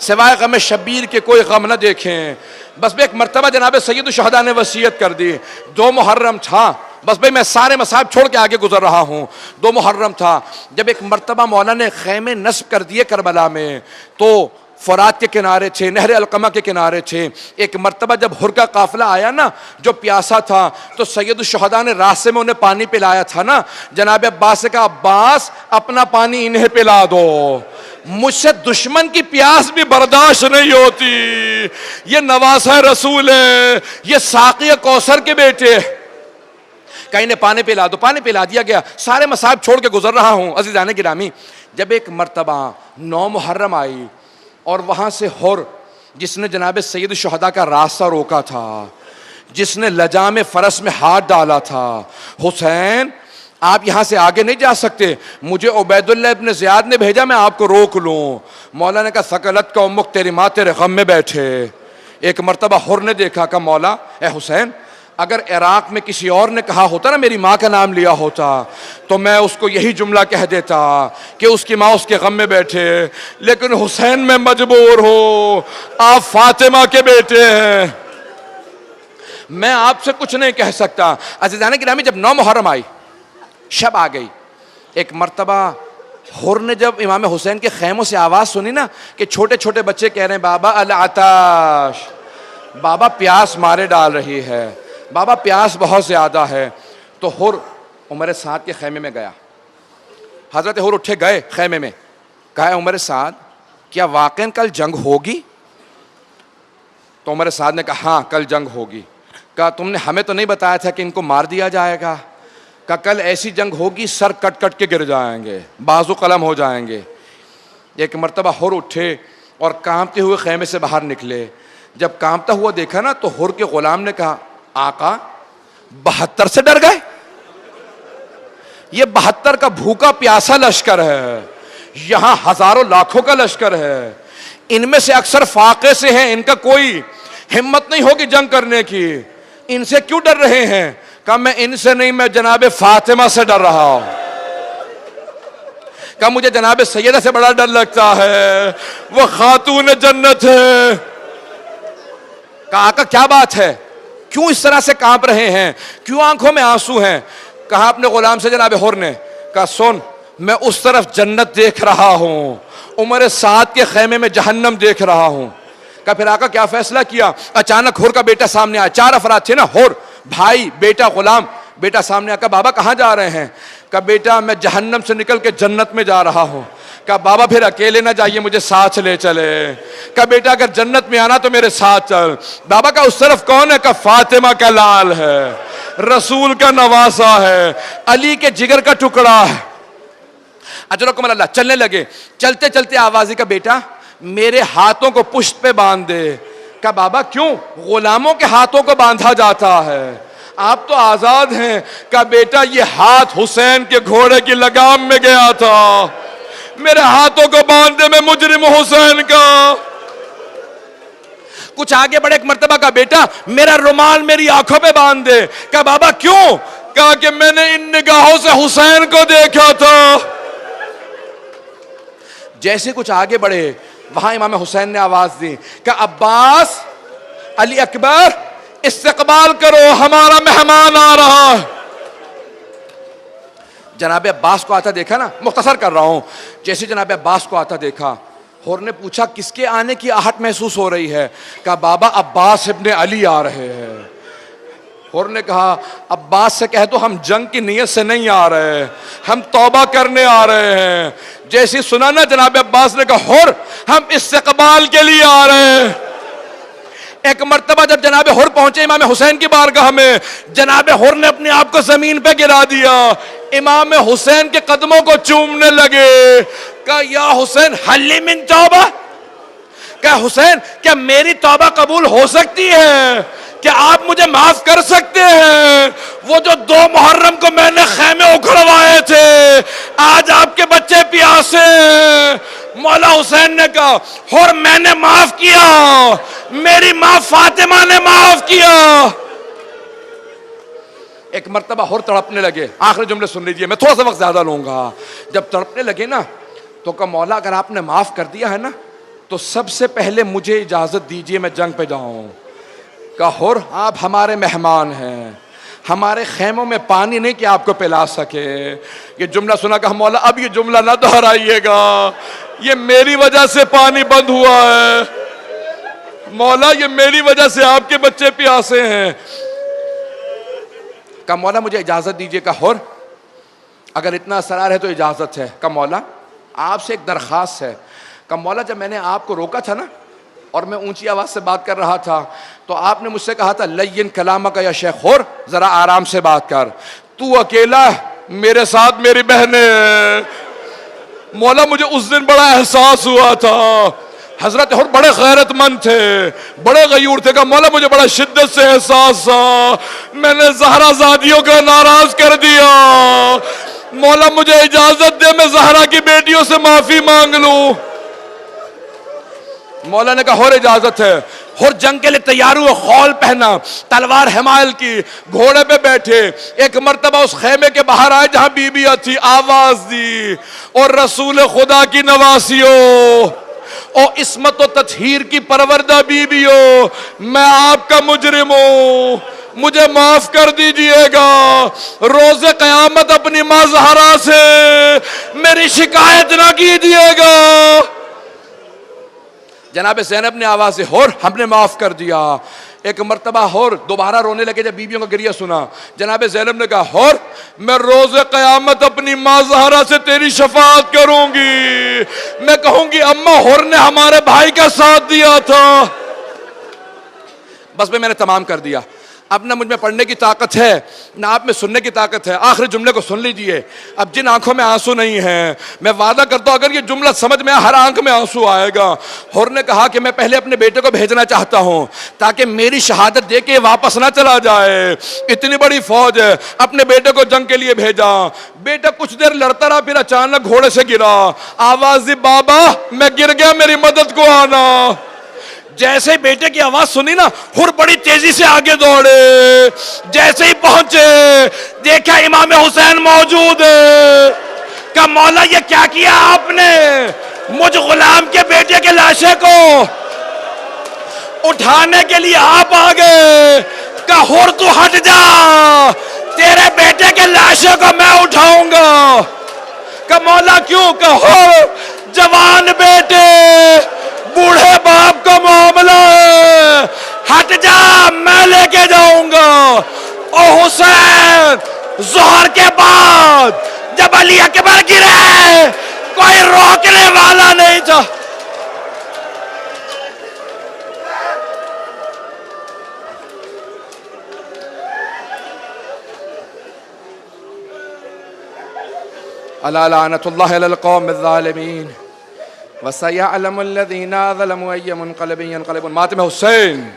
سوائے غم شبیر کے کوئی غم نہ دیکھیں۔ بس ایک مرتبہ جناب سید الشہداء نے وصیت کر دی، 2 محرم تھا، بس بھئی میں سارے مصائب چھوڑ کے آگے گزر رہا ہوں۔ 2 محرم تھا جب ایک مرتبہ مولا نے خیمے نصب کر دیے کربلا میں، تو فرات کے کنارے تھے، نہر القمہ کے کنارے تھے۔ ایک مرتبہ جب ہر کا قافلہ آیا نا جو پیاسا تھا تو سید الشہداء نے راستے میں انہیں پانی پلایا تھا نا، جناب عباس سے کہا عباس اپنا پانی انہیں پلا دو، مجھ سے دشمن کی پیاس بھی برداشت نہیں ہوتی، یہ نواسہ رسول ہے، یہ ساقی کوثر کے بیٹے۔ کہیں نے پانی پلا دو، پانی پلا دیا گیا، سارے مصائب چھوڑ کے گزر رہا ہوں۔ عزیزان گرامی جب ایک مرتبہ 9 محرم آئی اور وہاں سے ہر جس نے جناب سید الشہداء کا راستہ روکا تھا، جس نے لجام فرس میں ہاتھ ڈالا تھا، حسین آپ یہاں سے آگے نہیں جا سکتے، مجھے عبید اللہ ابن زیاد نے بھیجا میں آپ کو روک لوں۔ مولا نے کہا ثقلت کا امک تیری ماں تیرے غم میں بیٹھے۔ ایک مرتبہ ہر نے دیکھا کہ مولا اے حسین اگر عراق میں کسی اور نے کہا ہوتا نا میری ماں کا نام لیا ہوتا تو میں اس کو یہی جملہ کہہ دیتا کہ اس کی ماں اس کے غم میں بیٹھے، لیکن حسین میں مجبور ہوں، آپ فاطمہ کے بیٹے ہیں، میں آپ سے کچھ نہیں کہہ سکتا۔ عزیزان گرامی، جب 9 محرم آئی، شب آ گئی، ایک مرتبہ حر نے جب امام حسین کے خیموں سے آواز سنی نا کہ چھوٹے چھوٹے بچے کہہ رہے ہیں بابا العطاش، بابا پیاس مارے ڈال رہی ہے، بابا پیاس بہت زیادہ ہے، تو حر عمر سعد کے خیمے میں گیا۔ حضرت حر اٹھے گئے خیمے میں، کہا عمر سعد کیا واقعاً کل جنگ ہوگی؟ تو عمر سعد نے کہا ہاں کل جنگ ہوگی۔ کہا تم نے ہمیں تو نہیں بتایا تھا کہ ان کو مار دیا جائے گا؟ کہا کل ایسی جنگ ہوگی سر کٹ کٹ کے گر جائیں گے، بازو قلم ہو جائیں گے۔ ایک مرتبہ حر اٹھے اور کانپتے ہوئے خیمے سے باہر نکلے، جب کانپتا ہوا دیکھا نا تو حر کے غلام نے کہا آقا 72 سے ڈر گئے؟ یہ 72 کا بھوکا پیاسا لشکر ہے، یہاں ہزاروں لاکھوں کا لشکر ہے، ان میں سے اکثر فاقے سے ہیں، ان کا کوئی ہمت نہیں ہوگی جنگ کرنے کی، ان سے کیوں ڈر رہے ہیں؟ کہا میں ان سے نہیں، میں جناب فاطمہ سے ڈر رہا ہوں۔ کہا مجھے جناب سیدہ سے بڑا ڈر لگتا ہے، وہ خاتون جنت ہے۔ کہا آقا کیا بات ہے، کیوں اس طرح سے کانپ رہے ہیں، کیوں آنکھوں میں آنسو ہیں؟ کہا اپنے غلام سے جناب حر نے کہا سن میں اس طرف جنت دیکھ رہا ہوں، عمر سعد کے خیمے میں جہنم دیکھ رہا ہوں۔ کہا پھر آقا کیا فیصلہ کیا؟ اچانک حر کا بیٹا سامنے آیا، 4 افراد تھے نا، حر، بھائی، بیٹا، غلام۔ بیٹا سامنے آیا، کہا بابا کہاں جا رہے ہیں؟ کہا بیٹا میں جہنم سے نکل کے جنت میں جا رہا ہوں۔ کہا بابا پھر اکیلے نہ جائیے، مجھے ساتھ لے چلے۔ کہا بیٹا اگر جنت میں آنا تو میرے ساتھ چل۔ بابا کا اس طرف کون ہے؟ کہا فاطمہ کا لال ہے، رسول کا نواسا ہے، علی کے جگر کا ٹکڑا ہے۔ اجرکم اللہ، چلنے لگے، چلتے چلتے آوازی کا بیٹا میرے ہاتھوں کو پشت پہ باندھ دے۔ کہا بابا کیوں؟ غلاموں کے ہاتھوں کو باندھا جاتا ہے، آپ تو آزاد ہیں۔ کہا بیٹا یہ ہاتھ حسین کے گھوڑے کی لگام میں گیا تھا، میرے ہاتھوں کو باندھ دے، میں مجرم حسین کا۔ کچھ آگے بڑھے، ایک مرتبہ کا بیٹا میرا رومال میری آنکھوں پہ باندھ دے۔ کہا بابا کیوں؟ کہا کہ میں نے ان نگاہوں سے حسین کو دیکھا تھا۔ جیسے کچھ آگے بڑھے وہاں امام حسین نے آواز دی کہ عباس، علی اکبر استقبال کرو، ہمارا مہمان آ رہا ہے۔ جناب عباس کو آتا دیکھا نا، مختصر کر رہا ہوں، جیسے جناب عباس کو آتا دیکھا، حر نے پوچھا کس کے آنے کی آہٹ محسوس ہو رہی ہے؟ کہا بابا عباس ابن علی آ رہے ہیں۔ حر نے کہا عباس سے کہہ دو ہم جنگ کی نیت سے نہیں آ رہے، ہم توبہ کرنے آ رہے ہیں۔ جیسی سنا نا جناب عباس نے کہا حر ہم استقبال کے لیے آ رہے ہیں۔ ایک مرتبہ جب جناب حر پہنچے امام حسین کی بارگاہ میں، جناب حر نے اپنے آپ کو زمین پہ گرا دیا، امام حسین کے قدموں کو چومنے لگے۔ کہا یا حسین حل لی من توبہ، کہا حسین کیا میری توبہ قبول ہو سکتی ہے؟ کیا آپ مجھے معاف کر سکتے ہیں؟ وہ جو 2 محرم کو میں نے خیمے اکھڑوائے تھے، آج آپ کے بچے پیاسے ہیں۔ مولا حسین نے کہا حر میں نے معاف کیا، میری ماں فاطمہ نے معاف کیا۔ ایک مرتبہ حر تڑپنے لگے، آخری جملے سن لیجئے، میں تھوڑا سا وقت زیادہ لوں گا۔ جب تڑپنے لگے نا تو کہا مولا اگر آپ نے معاف کر دیا ہے نا تو سب سے پہلے مجھے اجازت دیجئے میں جنگ پہ جاؤں۔ کہا حر آپ ہمارے مہمان ہیں، ہمارے خیموں میں پانی نہیں کہ آپ کو پلا سکے۔ یہ جملہ سنا کہ مولا اب یہ جملہ نہ دہرائیے گا، یہ میری وجہ سے پانی بند ہوا ہے، مولا یہ میری وجہ سے آپ کے بچے پیاسے ہیں۔ کہا مولا مجھے اجازت دیجئے۔ کہا حر اگر اتنا اصرار ہے تو اجازت ہے۔ کہا مولا آپ سے ایک درخواست ہے۔ کہا مولا جب میں نے آپ کو روکا تھا نا اور میں اونچی آواز سے بات کر رہا تھا تو آپ نے مجھ سے کہا تھا لین کلامک یا شیخ حر، ذرا آرام سے بات کر، تو اکیلا میرے ساتھ میری بہنیں۔ مولا مجھے اس دن بڑا احساس ہوا تھا، حضرت حر بڑے غیرت مند تھے، بڑے غیور تھے۔ کہا مولا مجھے بڑا شدت سے احساس تھا، میں نے زہرا زادیوں کو ناراض کر دیا، مولا مجھے اجازت دے میں زہرا کی بیٹیوں سے معافی مانگ لوں۔ مولا نے کہا اور اجازت ہے. اور جنگ کے لیے تیار ہوئے, خول پہنا, تلوار حمائل کی, گھوڑے پہ بیٹھے. ایک مرتبہ اس خیمے کے باہر آئے جہاں بیویاں تھی, آواز دی, اور رسول خدا کی نواسیوں او عصمت و تطہیر کی پروردہ بیویوں, میں آپ کا مجرم ہوں, مجھے معاف کر دیجئے گا. روز قیامت اپنی ماں زہرا سے میری شکایت نہ کیجئے گا. جناب زینب نے آواز سے, اور ہم نے معاف کر دیا. ایک مرتبہ اور دوبارہ رونے لگے جب بیویوں کا گریہ سنا. جناب زینب نے کہا, اور میں روز قیامت اپنی ماں زہرا سے تیری شفاعت کروں گی, میں کہوں گی اماں ہور نے ہمارے بھائی کا ساتھ دیا تھا. بس میں نے تمام کر دیا. اب نہ مجھ میں پڑھنے کی طاقت ہے نہ آپ میں سننے کی طاقت ہے. آخری جملے کو سن لیجئے. اب جن آنکھوں میں آنسو نہیں ہیں, میں وعدہ کرتا ہوں اگر یہ جملہ سمجھ میں ہر آنکھ میں آنسو آئے گا. اور نے کہا کہ میں پہلے اپنے بیٹے کو بھیجنا چاہتا ہوں تاکہ میری شہادت دے کے واپس نہ چلا جائے. اتنی بڑی فوج ہے, اپنے بیٹے کو جنگ کے لیے بھیجا. بیٹا کچھ دیر لڑتا رہا, پھر اچانک گھوڑے سے گرا. آواز دی, بابا میں گر گیا, میری مدد کو آنا. جیسے ہی بیٹے کی آواز سنی نا, ہر بڑی تیزی سے آگے دوڑے. جیسے ہی پہنچے دیکھا امام حسین موجود ہے. کہا مولا یہ کیا کیا آپ نے, مجھ غلام کے بیٹے کے لاشے کو اٹھانے کے لیے آپ آگے. کہا ہر تو ہٹ جا, تیرے بیٹے کے لاشے کو میں اٹھاؤں گا. کہا مولا کیوں, کہا جوان بیٹے بوڑھے باپ کا معاملہ ہے, ہٹ جا میں لے کے جاؤں گا. او حسین, ظہر کے بعد جب علی اکبر گرے کوئی روکنے والا نہیں تھا. الا لعنت اللہ علی القوم الظالمین وَسَيَعْلَمُ الَّذِينَ ظَلَمُوا أَيَّ مُنْقَلَبٍ يَنْقَلِبُونَ. ماتم حسین.